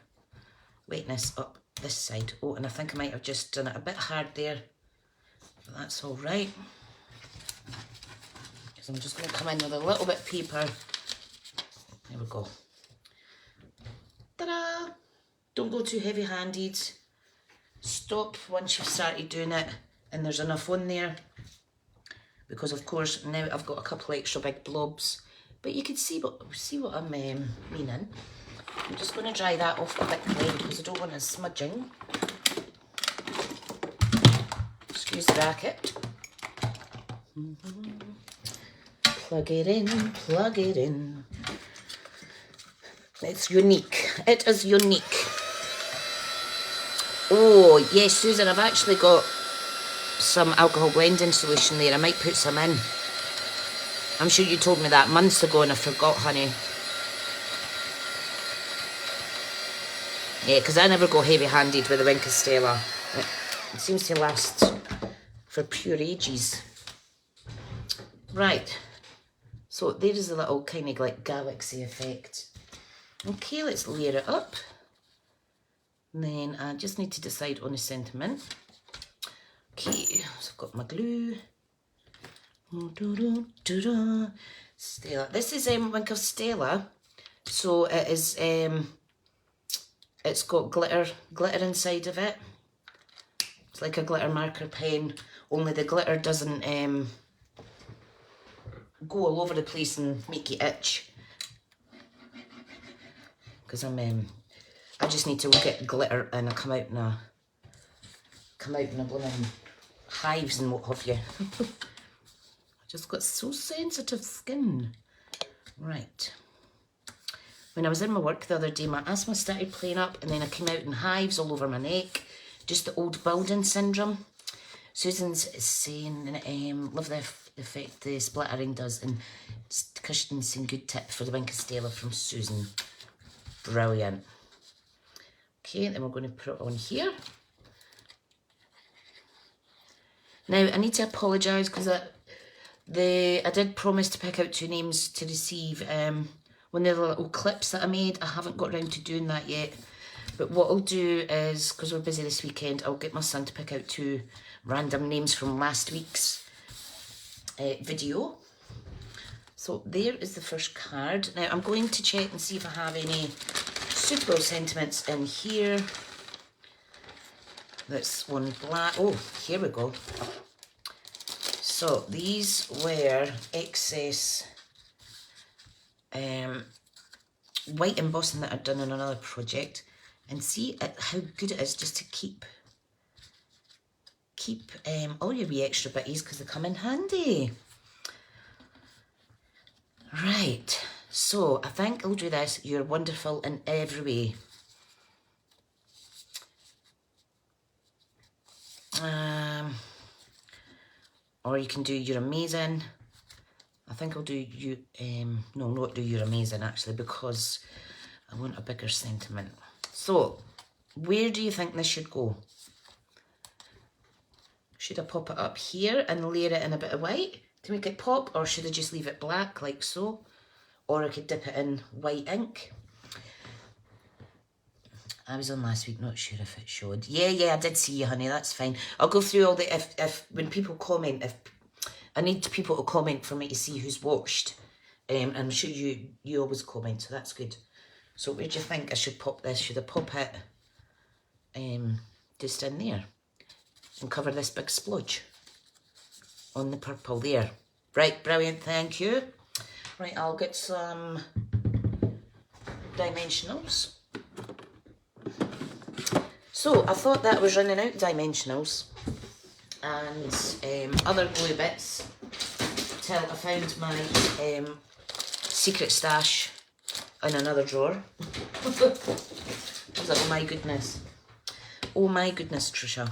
wetness up this side. Oh, and I think I might have just done it a bit hard there, but that's all right. because I'm just going to come in with a little bit of paper. There we go. Ta-da! Don't go too heavy-handed. Stop once you've started doing it and there's enough on there. Because of course now I've got a couple extra big blobs. But you can see what I'm meaning. I'm just going to dry that off quickly because I don't want it smudging. Excuse the racket. Plug it in, plug it in. It's unique. It is unique. Oh, yes, Susan, I've actually got some alcohol blending solution there. I might put some in. I'm sure you told me that months ago and I forgot, honey. Yeah, because I never go heavy-handed with the Wink of Stella. It seems to last for pure ages. Right. So there is a little kind of like galaxy effect. Okay, let's layer it up. And then I just need to decide on the sentiment. Okay, so I've got my glue. Stella. This is Wink of Stella. So it is it's got glitter inside of it. It's like a glitter marker pen, only the glitter doesn't go all over the place and make you itch. Because I just need to look at glitter and I come out in a blooming hives and what have you. I just got so sensitive skin. Right. When I was in my work the other day, my asthma started playing up and then I came out in hives all over my neck. Just the old building syndrome. Susan's saying, love the effect the splattering does, and Christian's saying good tip for the Wink of Stella from Susan. Brilliant. Okay, then we're going to put it on here. Now, I need to apologise because I did promise to pick out 2 names to receive one of the little clips that I made. I haven't got around to doing that yet. But what I'll do is, because we're busy this weekend, I'll get my son to pick out 2 random names from last week's video. So there is the first card. Now I'm going to check and see if I have any suitable sentiments in here. That's one black. Oh, here we go. So these were excess white embossing that I'd done on another project. And see how good it is just to keep all your wee extra bitties because they come in handy. Right, so I think I'll do this. You're wonderful in every way. Or you can do you're amazing. I think I'll do you, no, not do you're amazing actually, because I want a bigger sentiment. So, where do you think this should go? Should I pop it up here and layer it in a bit of white to make it pop? Or should I just leave it black like so? Or I could dip it in white ink. I was on last week, not sure if it showed. Yeah, I did see you, honey, that's fine. I'll go through all the, when people comment, if I need people to comment for me to see who's watched. I'm sure you always comment, so that's good. So where do you think I should pop this? Should I pop it just in there and cover this big splodge on the purple there? Right, brilliant, thank you. Right, I'll get some dimensionals. So I thought that was running out dimensionals and other glue bits till I found my secret stash in another drawer. I was like, oh my goodness. Oh my goodness, Tricia.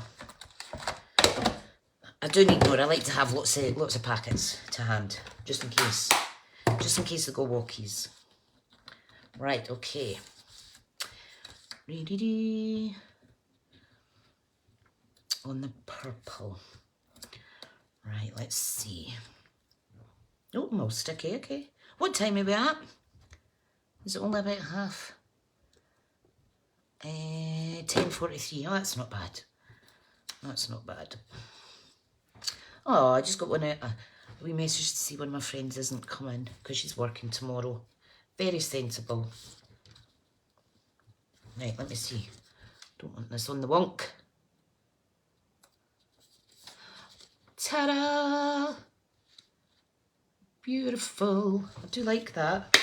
I do need more. I like to have lots of packets to hand, just in case they go walkies. Right, okay. On the purple. Right, let's see. Oh, more sticky, okay. What time are we at? Is it only about half? 10:43. Oh, that's not bad. That's not bad. Oh, I just got one out. we messaged to see one of my friends isn't coming because she's working tomorrow. Very sensible. Right, let me see. Don't want this on the wonk. Ta-da! Beautiful. I do like that.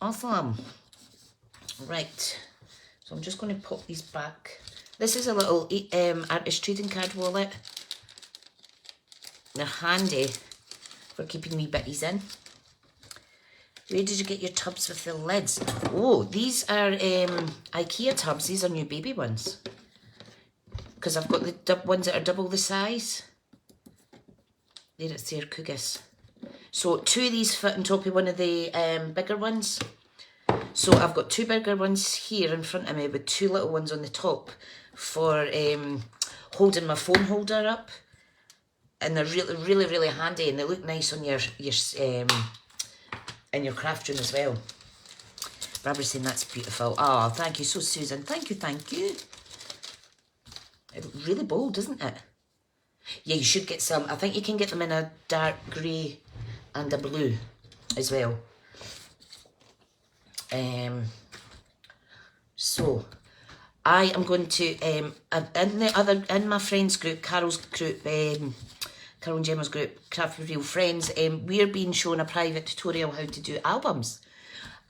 Awesome. Right. So I'm just going to pop these back. This is a little artist trading card wallet. They're handy for keeping wee bitties in. Where did you get your tubs with the lids? Oh, these are IKEA tubs. These are new baby ones. Because I've got the ones that are double the size. There it's there, Cougas. So 2 of these fit on top of one of the bigger ones. So I've got 2 bigger ones here in front of me with 2 little ones on the top for holding my phone holder up. And they're really handy, and they look nice on your in your craft room as well. Barbara's saying that's beautiful. Oh, thank you so, Susan. Thank you. It's really bold, isn't it? Yeah, you should get some. I think you can get them in a dark grey and a blue as well. So I am going to in my friends group, Carol's group, Carol and Gemma's group, Craft with Real Friends, we're being shown a private tutorial how to do albums,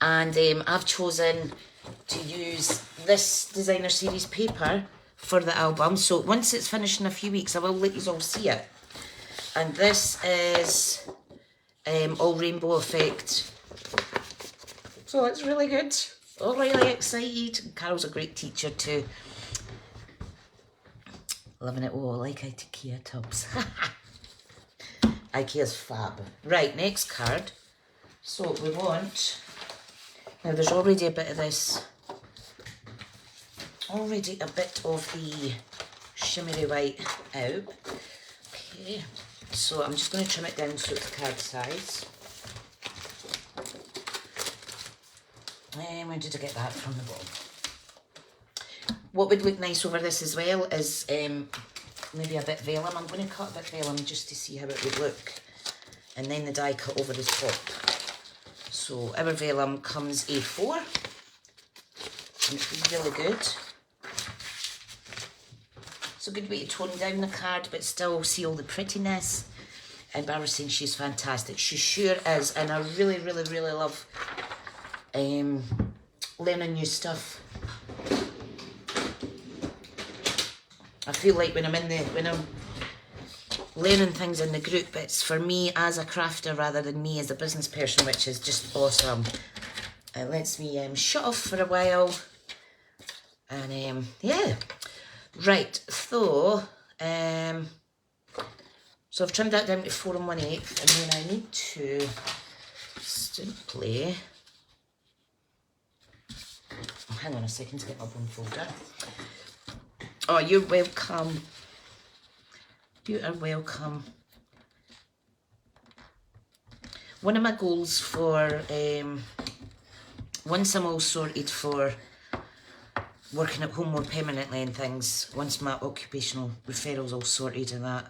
and I've chosen to use this designer series paper for the album. So once it's finished in a few weeks, I will let you all see it. And this is all rainbow effect. So it's really good. All really excited. Carol's a great teacher too. Loving it. Oh, I like IKEA tubs. IKEA's fab. Right, next card. So we want... Now there's already a bit of this. Already a bit of the shimmery white out. Okay. So I'm just going to trim it down so it's card size. Where did I get that from? The bottom. What would look nice over this as well is maybe a bit vellum. I'm going to cut a bit vellum just to see how it would look. And then the die cut over the top. So our vellum comes A4. And it's really good. It's a good way to tone down the card but still see all the prettiness. And Barbara's saying she's fantastic. She sure is. And I really love learning new stuff. I feel like when I'm learning things in the group, it's for me as a crafter rather than me as a business person, which is just awesome. It lets me shut off for a while. And yeah. Right, so so I've trimmed that down to 4 1/8, and then I need to simply... Hang on a second to get my bone folder. Oh, you're welcome. You are welcome. One of my goals for, once I'm all sorted for working at home more permanently and things, once my occupational referrals all sorted and that,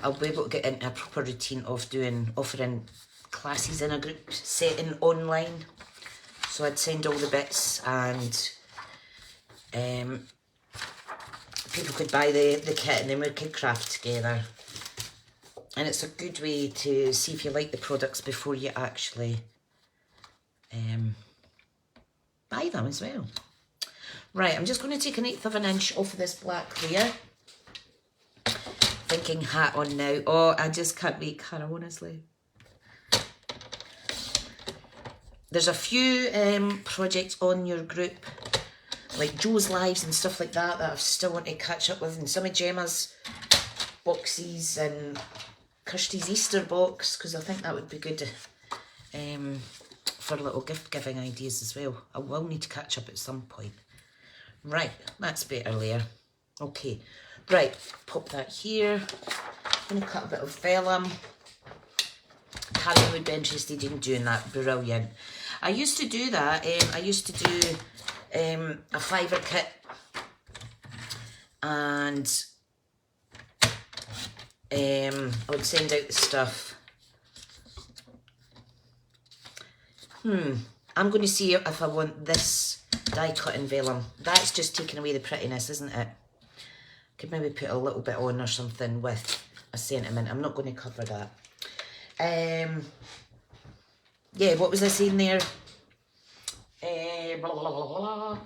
I'll be able to get into a proper routine of offering classes in a group setting online. So I'd send all the bits and people could buy the kit and then we could craft together. And it's a good way to see if you like the products before you actually buy them as well. Right, I'm just going to take 1/8 of an inch off of this black layer. Thinking hat on now. Oh, I just can't wait, Cara, honestly. There's a few projects on your group, like Joe's Lives and stuff like that, that I still want to catch up with, and some of Gemma's boxes and Kirsty's Easter box, because I think that would be good for little gift giving ideas as well. I will need to catch up at some point. Right, that's better layer. Okay, right, pop that here. I'm going to cut a bit of vellum. Carrie would be interested in doing that. Brilliant. I used to do that. I used to do a fiver kit, and I would send out the stuff. I'm going to see if I want this die cut in vellum. That's just taking away the prettiness, isn't it? Could maybe put a little bit on or something with a sentiment. I'm not going to cover that. Yeah, what was I saying there? Blah, blah, blah, blah.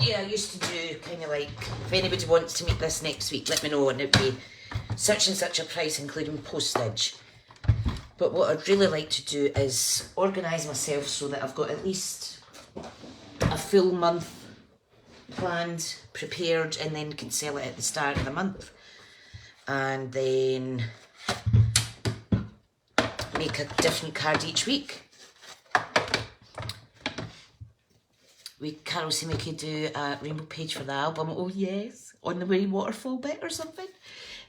Yeah, I used to do kind of like, if anybody wants to meet this next week, let me know, and it'd be such and such a price, including postage. But what I'd really like to do is organise myself so that I've got at least a full month planned, prepared, and then can sell it at the start of the month. And then make a different card each week. Carol said we could do a rainbow page for the album. Oh yes, on the way waterfall bit or something.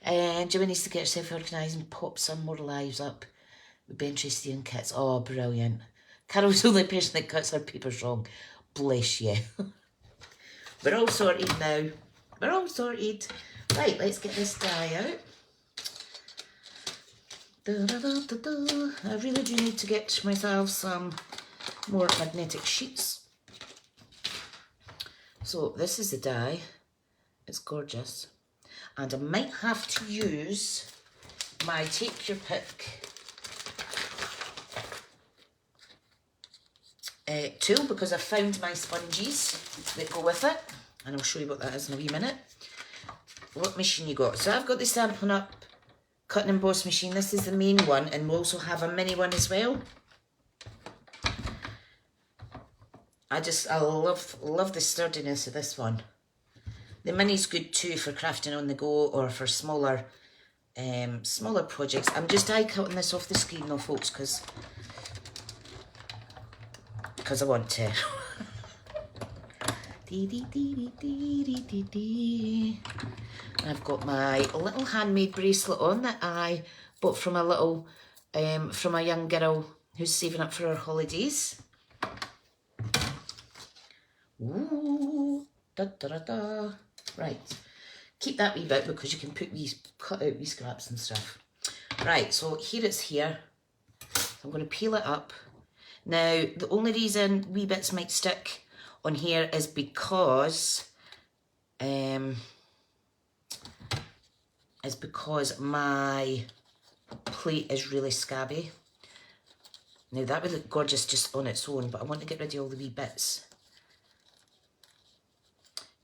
And Jimmy needs to get herself organised and pop some more lives up. We'd be interested in kits. Oh, brilliant. Carol's the only person that cuts her papers wrong. Bless you. We're all sorted now. We're all sorted. Right, let's get this die out. Da, da, da, da, da. I really do need to get myself some more magnetic sheets. So this is the die. It's gorgeous. And I might have to use my take your pick tool, because I found my sponges that go with it, and I'll show you what that is in a wee minute. What machine you got? So I've got the Stampin' Up cut and emboss machine. This is the main one, and we also have a mini one as well. I love the sturdiness of this one. The mini's good too for crafting on the go or for smaller projects. I'm just die cutting this off the screen though, folks, because I want to. I've got my little handmade bracelet on that I bought from a little, from a young girl who's saving up for her holidays. Ooh, da da da da. Right, keep that wee bit because you can cut out wee scraps and stuff. Right, so here it's here. I'm going to peel it up. Now, the only reason wee bits might stick on here is because my plate is really scabby. Now, that would look gorgeous just on its own, but I want to get rid of all the wee bits.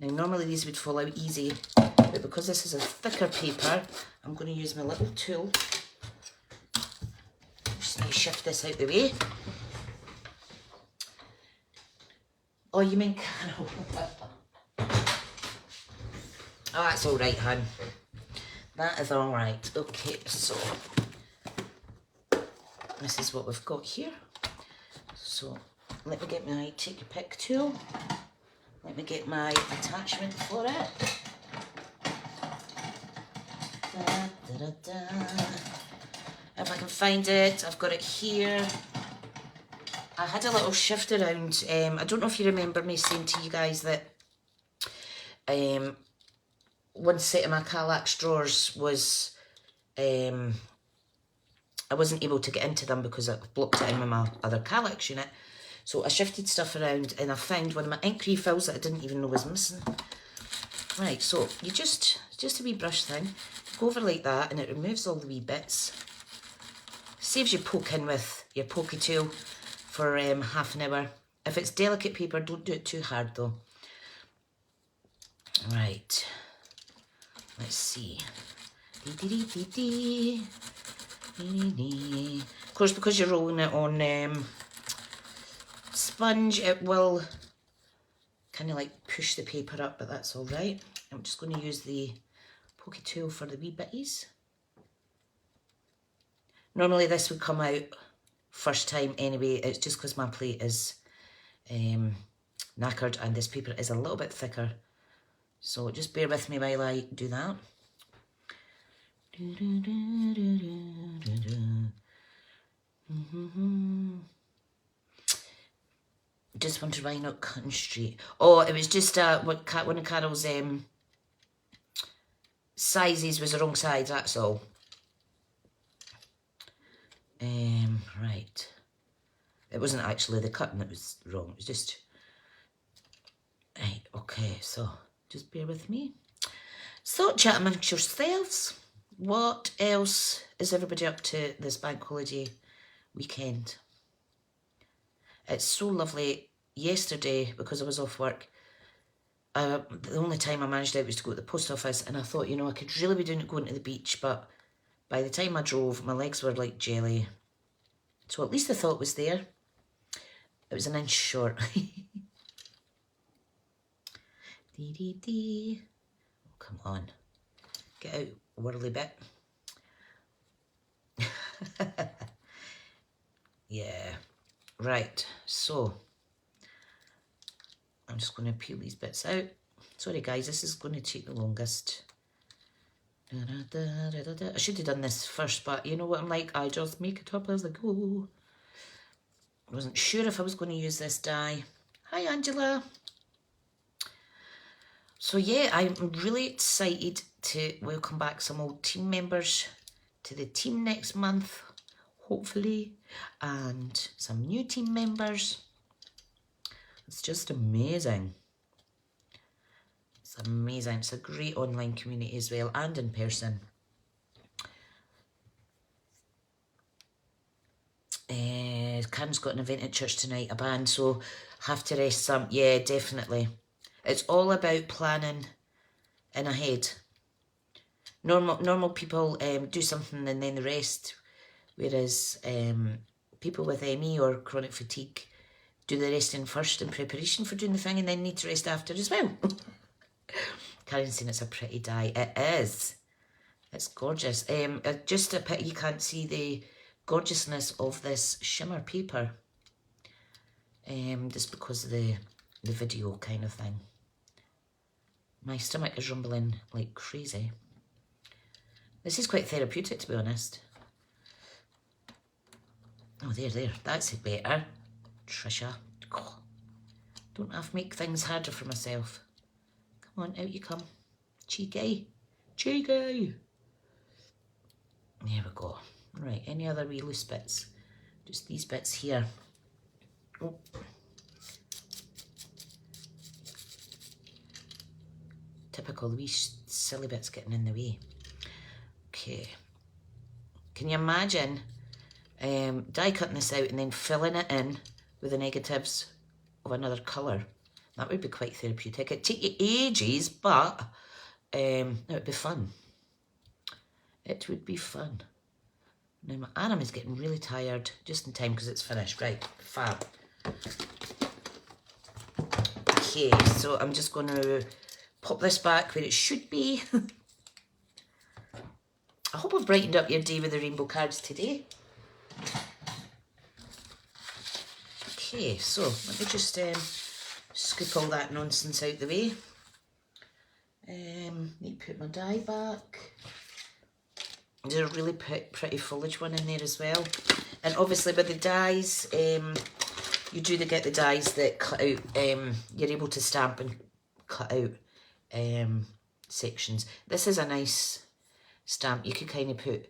Now, normally these would fall out easy, but because this is a thicker paper, I'm going to use my little tool. Just need to shift this out the way. Oh, you mean Carol? Oh, that's all right, hun. That is all right. Okay, so this is what we've got here. So let me get my take your pick tool. Let me get my attachment for it. Da, da, da, da. If I can find it, I've got it here. I had a little shift around. I don't know if you remember me saying to you guys that one set of my Kallax drawers was, I wasn't able to get into them because I blocked it in with my other Kallax unit. So I shifted stuff around and I found one of my ink refills that I didn't even know was missing. Right, so you just a wee brush thing, go over like that and it removes all the wee bits. Saves you poking with your pokey tool for half an hour. If it's delicate paper, don't do it too hard though. Right, let's see. Of course, because you're rolling it on sponge, it will kind of like push the paper up, but that's all right. I'm just going to use the pokey tool for the wee bitties. Normally this would come out first time anyway. It's just because my plate is knackered and this paper is a little bit thicker. So just bear with me while I do that. Just wondered why not cutting straight. Oh, it was just one of Carol's sizes was the wrong size, that's all. Right. It wasn't actually the cutting that was wrong, it was just... Right, okay, so just bear with me. So, chat amongst yourselves. What else is everybody up to this bank holiday weekend? It's so lovely. Yesterday, because I was off work, the only time I managed out was to go to the post office, and I thought, you know, I could really be doing it going to the beach, but by the time I drove, my legs were like jelly. So at least the thought was there. It was an inch short. Dee dee dee. Oh, come on. Get out, whirly bit. Yeah. Right, so I'm just going to peel these bits out. Sorry guys, this is going to take the longest. I should have done this first, but you know what I'm like, I just make it up as I go. I wasn't sure if I was going to use this die. Hi Angela. So yeah, I'm really excited to welcome back some old team members to the team next month, hopefully, and some new team members. It's just amazing. It's amazing. It's a great online community as well, and in person. Karen's got an event at church tonight, a band, so have to rest some. Yeah, definitely. It's all about planning in ahead. Normal people do something and then the rest, whereas people with ME or chronic fatigue do the resting first in preparation for doing the thing and then need to rest after as well. Karen's saying it's a pretty die. It is. It's gorgeous. Just a pity you can't see the gorgeousness of this shimmer paper. Just because of the video kind of thing. My stomach is rumbling like crazy. This is quite therapeutic, to be honest. Oh, there. That's it better. Tricia. Oh, don't have to make things harder for myself. Come on, out you come. Cheeky. Cheeky. There we go. Right, any other wee loose bits? Just these bits here. Oh. Typical, the wee silly bits getting in the way. Okay. Can you imagine die cutting this out and then filling it in with the negatives of another colour? That would be quite therapeutic. It'd take you ages, but it would be fun. It would be fun. Now my arm is getting really tired just in time because it's finished. Right, fab. Okay, so I'm just going to pop this back where it should be. I hope I've brightened up your day with the rainbow cards today. Okay, so let me just scoop all that nonsense out the way. Need to put my die back. There's a really pretty foliage one in there as well. And obviously with the dies, you do get the dies that cut out, you're able to stamp and cut out sections. This is a nice stamp. You could kind of put,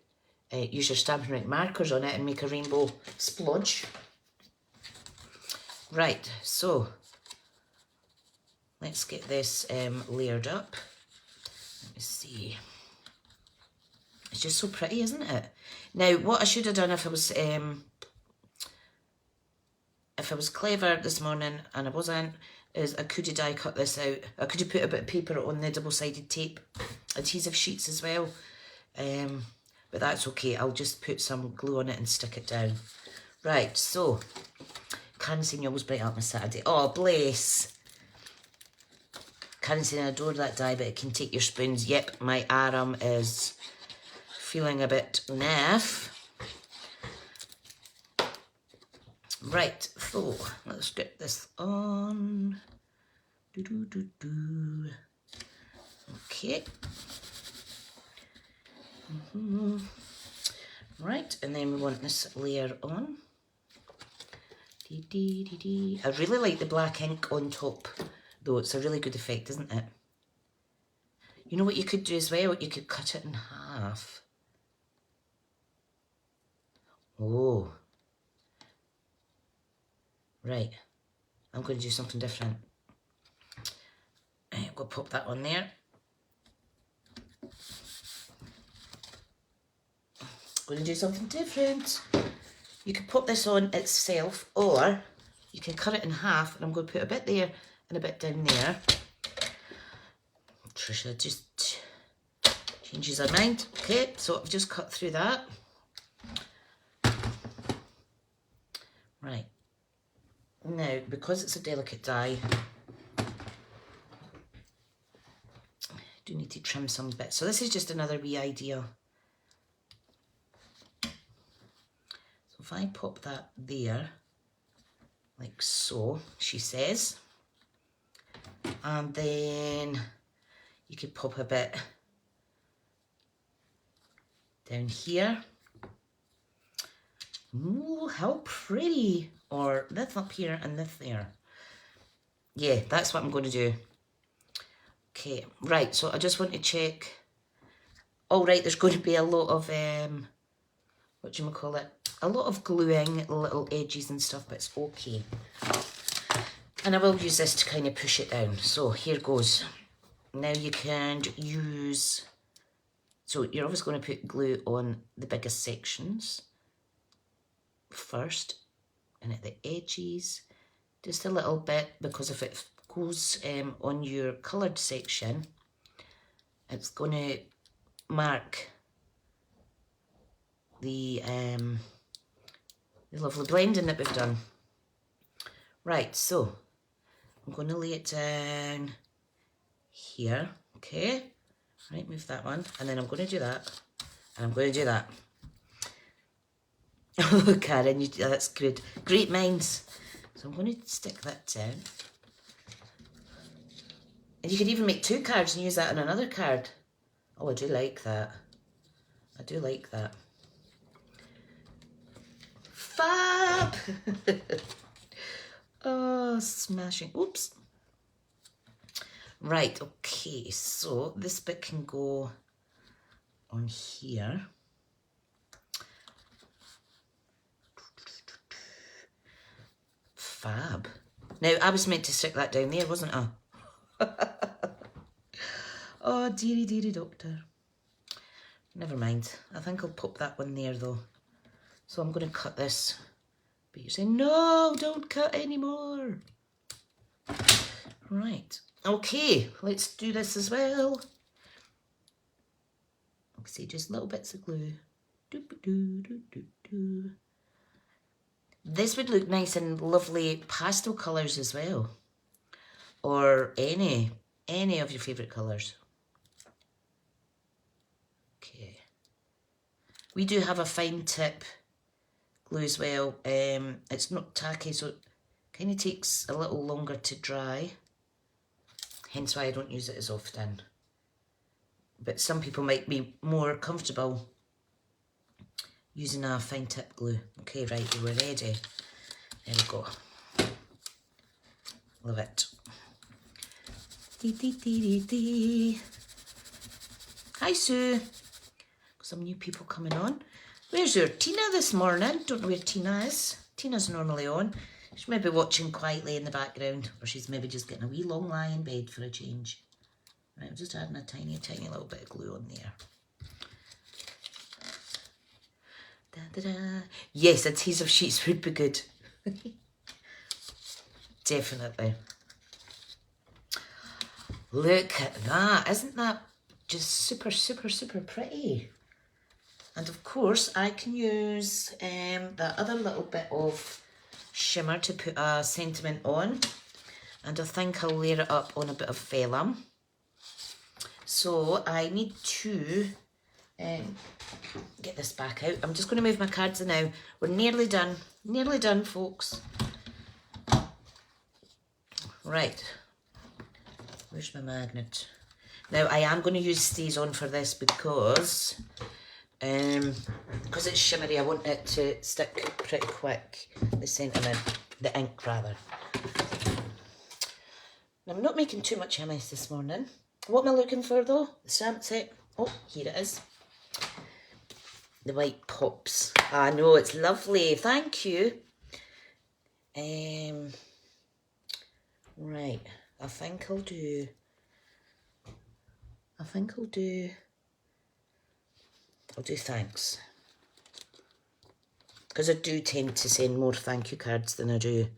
use your Stampin' Rank markers on it and make a rainbow splodge. Right, so let's get this layered up. Let me see. It's just so pretty, isn't it? Now, what I should have done if I was clever this morning, and I wasn't, is I could have die cut this out. I could have put a bit of paper on the double-sided tape adhesive sheets as well. But that's okay. I'll just put some glue on it and stick it down. Right, so Karen saying you always bright up on Saturday. Oh, bless. Karen saying I adore that die, but it can take your spoons. Yep, my arm is feeling a bit naff. Right, so let's get this on. Okay. Right, and then we want this layer on. I really like the black ink on top, though. It's a really good effect, isn't it? You know what you could do as well? You could cut it in half. Oh. Right. I'm going to do something different. I'm going to pop that on there. Going to do something different. You could pop this on itself, or you can cut it in half, and I'm going to put a bit there and a bit down there. Tricia just changes her mind. Okay, so I've just cut through that. Right. Now, because it's a delicate die, I do need to trim some bits. So this is just another wee idea. So if I pop that there, like so, she says, and then you could pop a bit down here. Ooh, how pretty. Or this up here and this there. Yeah, that's what I'm going to do. Okay, right, so I just want to check. All right, there's going to be a lot of, what do you call it? A lot of gluing little edges and stuff, but it's okay. And I will use this to kind of push it down. So here goes. Now you can use, so you're always going to put glue on the biggest sections first. And at the edges, just a little bit, because if it goes on your coloured section, it's going to mark the lovely blending that we've done. Right, so I'm going to lay it down here, okay? Right, move that one, and then I'm going to do that, and I'm going to do that. Oh, Karen, that's good. Great minds. So I'm going to stick that down. And you could even make 2 cards and use that on another card. Oh, I do like that. I do like that. Fab! Oh, smashing. Oops. Right, okay. So this bit can go on here. Fab. Now, I was meant to stick that down there, wasn't I? Oh, dearie, dearie doctor. Never mind. I think I'll pop that one there, though. So I'm going to cut this. But you're saying, no, don't cut anymore. Right. Okay, let's do this as well. See, just little bits of glue. Doo-ba-doo-doo-doo-doo. This would look nice in lovely pastel colours as well. Or any of your favourite colours. Okay. We do have a fine tip glue as well. It's not tacky, so it kind of takes a little longer to dry. Hence why I don't use it as often. But some people might be more comfortable using a fine tip glue. Okay, right, we're ready. There we go. Love it. Dee, dee, dee, dee, dee. Hi, Sue. Got some new people coming on. Where's your Tina this morning? Don't know where Tina is. Tina's normally on. She's maybe watching quietly in the background, or she's maybe just getting a wee long lie in bed for a change. Right, I'm just adding a tiny, tiny little bit of glue on there. Da, da, da. Yes, adhesive sheets would be good. Definitely. Look at that. Isn't that just super, super, super pretty? And of course, I can use that other little bit of shimmer to put a sentiment on. And I think I'll layer it up on a bit of vellum. So I need to get this back out. I'm just going to move my cards now. We're nearly done. Nearly done, folks. Right. Where's my magnet? Now, I am going to use Stays On for this because it's shimmery. I want it to stick pretty quick. The sentiment, the ink rather. Now, I'm not making too much MS this morning. What am I looking for though? The stamp set. Oh, here it is. The white pops. I know, it's lovely. Thank you. Right. I think I'll do thanks. Because I do tend to send more thank you cards than I do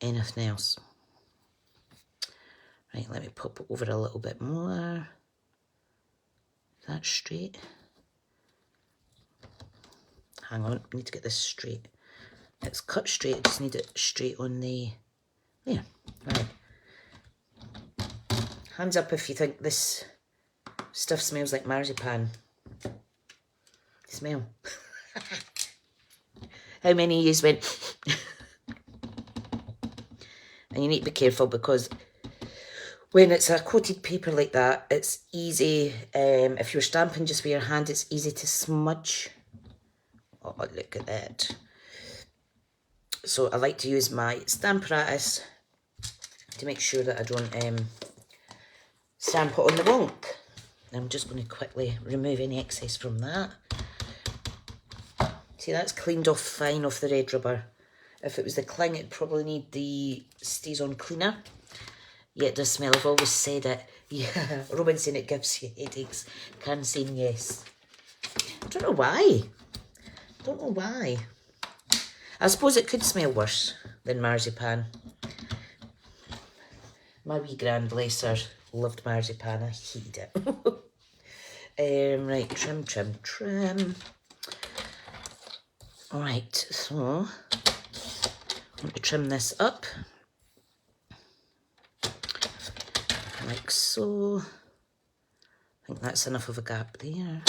anything else. Right, let me pop it over a little bit more. Is that straight? Hang on, I need to get this straight. It's cut straight, I just need it straight on the... There, right. Hands up if you think this stuff smells like marzipan. Smell. How many of you went... And you need to be careful because when it's a coated paper like that, it's easy, if you're stamping just with your hand, it's easy to smudge. Oh, look at that. So I like to use my stamp apparatus to make sure that I don't stamp it on the wonk. I'm just going to quickly remove any excess from that. See, that's cleaned off fine off the red rubber. If it was the cling, it'd probably need the Stays On cleaner. Yeah, it does smell. I've always said it. Yeah, Robin saying it gives you headaches. Can saying yes. I don't know why. Don't know why. I suppose it could smell worse than marzipan. My wee gran, bless her, loved marzipan. I hated it. Right, trim, trim, trim. Alright, so I'm going to trim this up. Like so. I think that's enough of a gap there.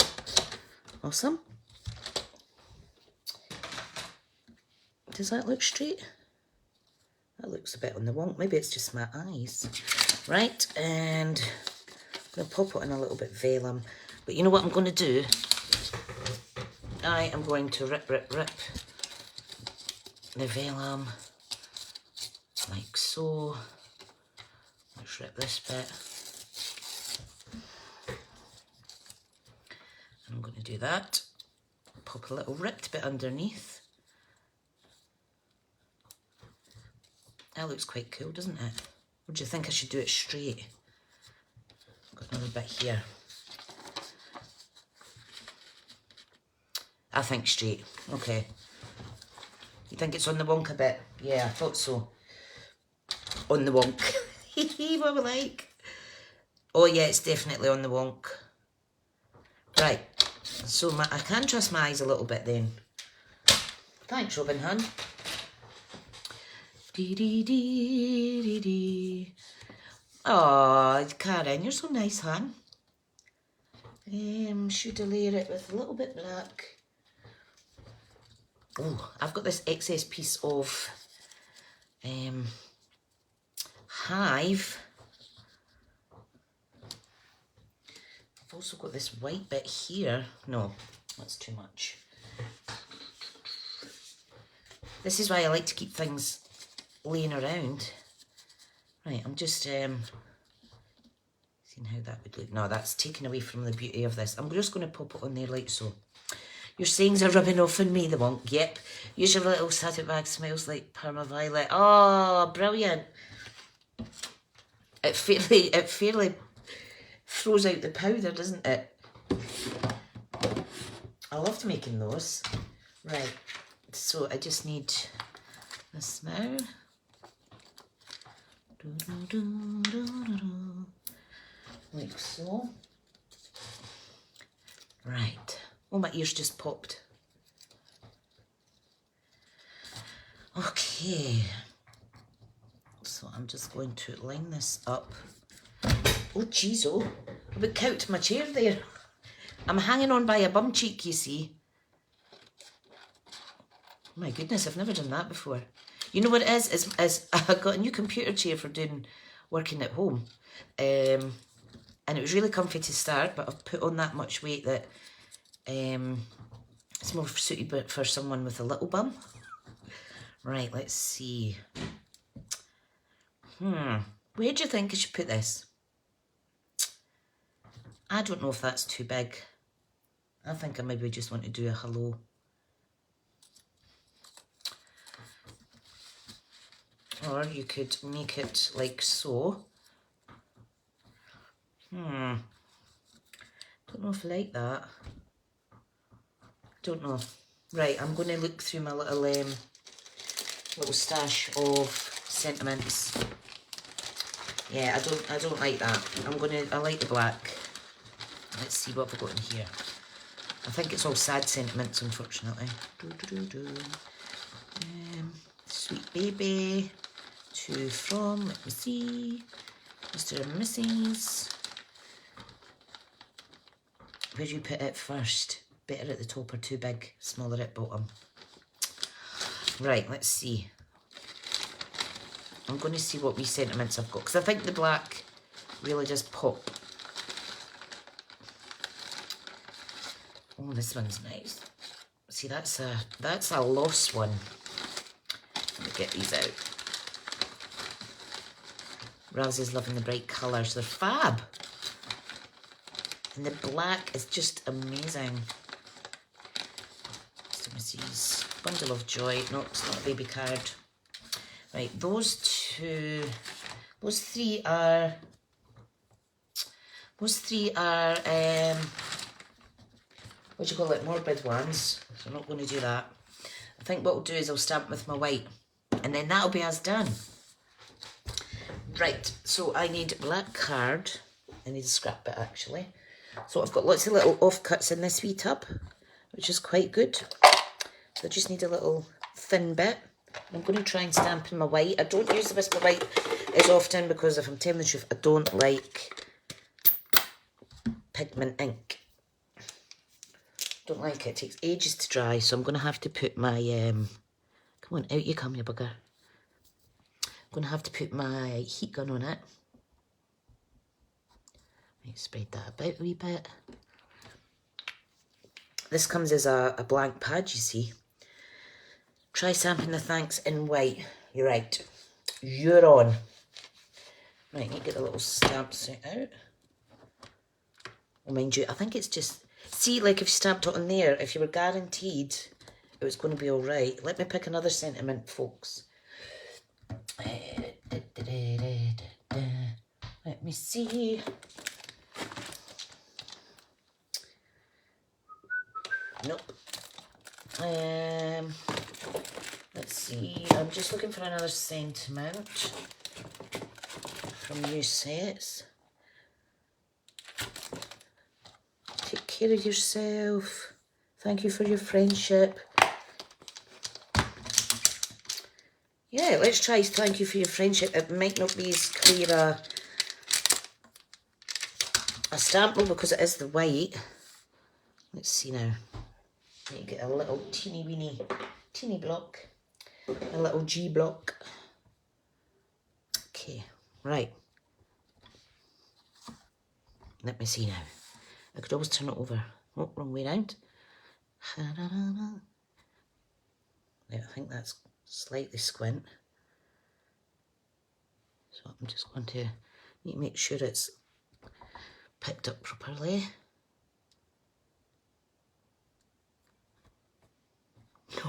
Awesome. Does that look straight? That looks a bit on the wonk. Maybe it's just my eyes. Right, and I'm going to pop it in a little bit vellum. But you know what I'm going to do? I am going to rip the vellum like so. Let's rip this bit. And I'm going to do that. Pop a little ripped bit underneath. That looks quite cool, doesn't it? Or do you think I should do it straight? Got another bit here. I think straight. Okay. You think it's on the wonk a bit? Yeah, I thought so. On the wonk. What we like. Oh yeah, it's definitely on the wonk. Right. So I can trust my eyes a little bit then. Thanks, Robin hun. Oh, Karen, you're so nice, hon. Should I layer it with a little bit black? Oh, I've got this excess piece of Hive. I've also got this white bit here. No, that's too much. This is why I like to keep things laying around. Right, I'm just seeing how that would look. No, that's taken away from the beauty of this. I'm just going to pop it on there like so. Your sayings are rubbing off on me, the wonk. Yep. Use your little static bag, smells like Parma Violet. Oh, brilliant. It fairly throws out the powder, doesn't it? I loved making those. Right, so I just need this now. Like so. Right. Oh, my ears just popped. Okay. So I'm just going to line this up. Oh, jeez, oh. I got cout my chair there. I'm hanging on by a bum cheek, you see. Oh my goodness, I've never done that before. You know what it is I got a new computer chair for working at home. And it was really comfy to start, but I've put on that much weight that it's more suited for someone with a little bum. Right, let's see. Where do you think I should put this? I don't know if that's too big. I think I maybe just want to do a hello. Or you could make it like so. Don't know if I like that. Don't know. Right, I'm going to look through my little stash of sentiments. Yeah, I don't like that. I like the black. Let's see what we've got in here. I think it's all sad sentiments, unfortunately. Sweet baby. To from, let me see. Mr. and Mrs. Where do you put it first? Better at the top or too big? Smaller at bottom. Right, let's see. I'm going to see what wee sentiments I've got, because I think the black really does pop. Oh, this one's nice. See, that's a lost one. Let me get these out. Raz is loving the bright colours. They're fab. And the black is just amazing. So Mrs. Bundle of Joy. No, it's not a baby card. Right, those three are, what do you call it, morbid ones. So I'm not going to do that. I think what I'll do is I'll stamp with my white, and then that'll be us done. Right, so I need a black card. I need a scrap bit actually. So I've got lots of little offcuts in this wee tub, which is quite good. So I just need a little thin bit. I'm going to try and stamp in my white. I don't use the Whisper White as often because, if I'm telling the truth, I don't like pigment ink. Don't like it. It takes ages to dry, so I'm going to have to put my... come on, out you come, you bugger. I'm going to have to put my heat gun on it. Right, spread that about a wee bit. This comes as a blank pad, you see. Try stamping the thanks in white. You're right. You're on. Right, you need to get the little stamp set out. Oh, mind you, I think it's just... See, like if you stamped it on there, if you were guaranteed it was going to be all right. Let me pick another sentiment, folks. Let me see. Nope. Let's see. I'm just looking for another sentiment from new sets. Take care of yourself. Thank you for your friendship. Yeah, let's try thank you for your friendship. It might not be as clear a stamp though, because it is the white. Let's see now. You get a little teeny block. A little G block. Okay, right. Let me see now. I could always turn it over. Oh, wrong way round. Yeah, I think that's slightly squint. So I'm just going to need to make sure it's picked up properly.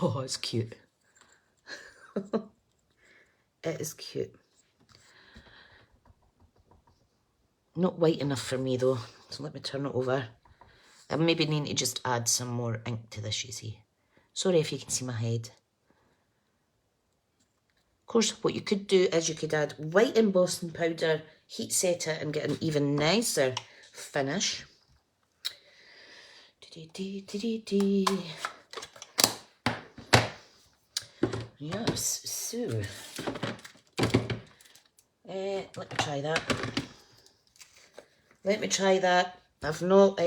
Oh, it's cute. It is cute. Not white enough for me though, so let me turn it over. I maybe need to just add some more ink to this, you see. Sorry if you can see my head. Of course, what you could do is you could add white embossing powder, heat set it, and get an even nicer finish. Yes, so let me try that. Let me try that. I've not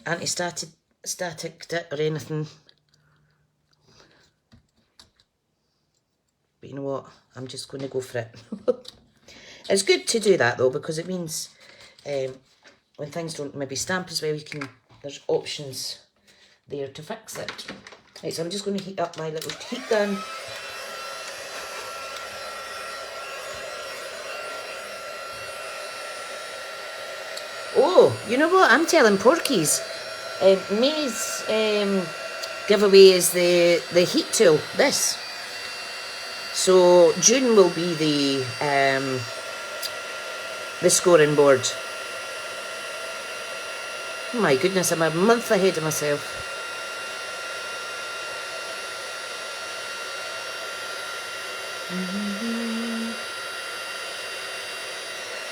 anti-static it or anything. But you know what? I'm just going to go for it. It's good to do that though, because it means when things don't maybe stamp as well, there's options there to fix it. Right, so I'm just going to heat up my little heat gun. You know what? I'm telling Porkies. May's giveaway is the heat tool. This. So June will be the scoring board. Oh my goodness, I'm a month ahead of myself.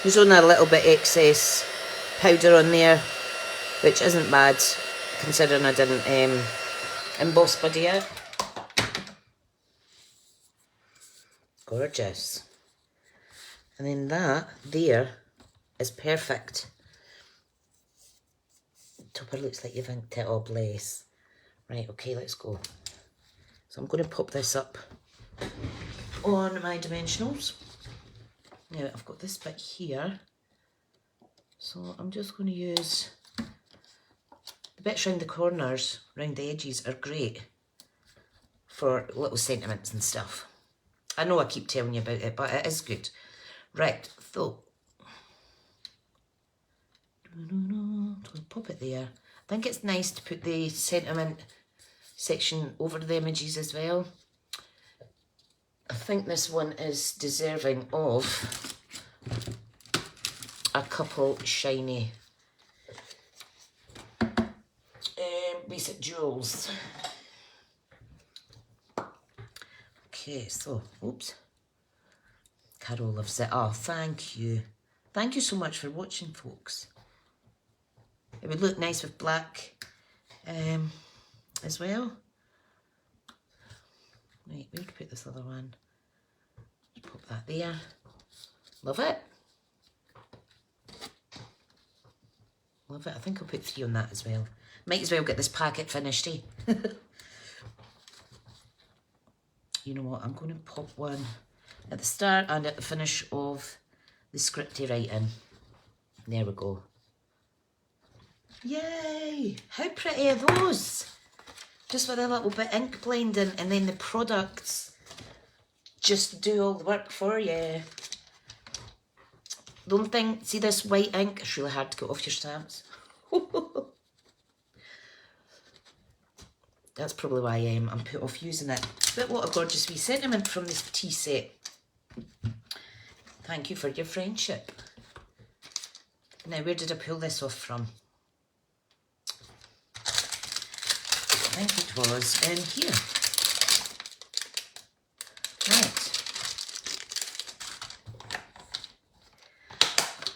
There's only a little bit excess powder on there, which isn't bad, considering I didn't emboss buddy it. Gorgeous. And then that there is perfect. Topper looks like you've inked it. Oh, bless. Right, okay, let's go. So I'm going to pop this up on my dimensionals. Now I've got this bit here, so I'm just going to use the bits round the corners, round the edges are great for little sentiments and stuff. I know I keep telling you about it, but it is good. Right, so pop it there. I think it's nice to put the sentiment section over the images as well. I think this one is deserving of a couple shiny basic jewels. Okay, so, oops. Carol loves it. Oh, thank you. Thank you so much for watching, folks. It would look nice with black as well. Right, where to put this other one? Just pop that there. Love it. Love it. I think I'll put 3 on that as well. Might as well get this packet finished, eh? You know what? I'm going to pop one at the start and at the finish of the scripty writing. There we go. Yay! How pretty are those? Just with a little bit ink blending, and then the products just do all the work for you. Don't think, see this white ink? It's really hard to get off your stamps. That's probably why I'm put off using it. But what a gorgeous wee sentiment from this tea set. Thank you for your friendship. Now, where did I pull this off from? I think it was in here. Right.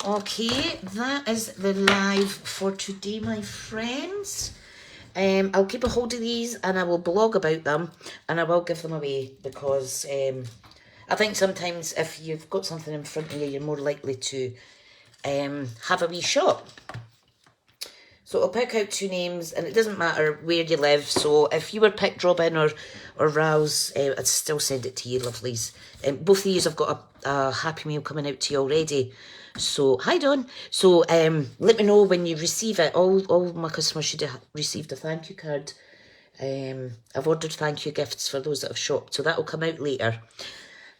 Okay, that is the live for today, my friends. I'll keep a hold of these and I will blog about them and I will give them away because I think sometimes if you've got something in front of you, you're more likely to have a wee shop. So I'll pick out 2 names and it doesn't matter where you live. So if you were picked Robin or Rouse, I'd still send it to you, lovelies. Both of these have got a Happy Meal coming out to you already. So, hi Dawn. So, let me know when you receive it. All my customers should have received a thank you card. I've ordered thank you gifts for those that have shopped. So that'll come out later.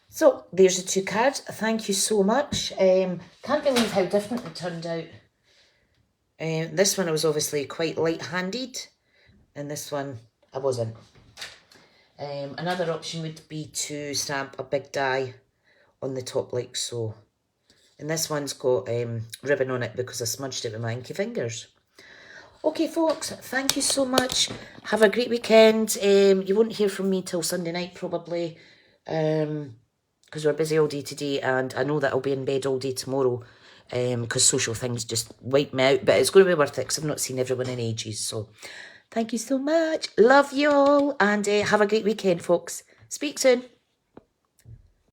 So, there's the 2 cards. Thank you so much. Can't believe how different it turned out. This one I was obviously quite light-handed. And this one I wasn't. Another option would be to stamp a big die on the top like so. And this one's got ribbon on it because I smudged it with my inky fingers. Okay, folks, thank you so much. Have a great weekend. You won't hear from me till Sunday night, probably, because we're busy all day today, and I know that I'll be in bed all day tomorrow, because social things just wipe me out. But it's going to be worth it because I've not seen everyone in ages. So, thank you so much. Love you all, and have a great weekend, folks. Speak soon.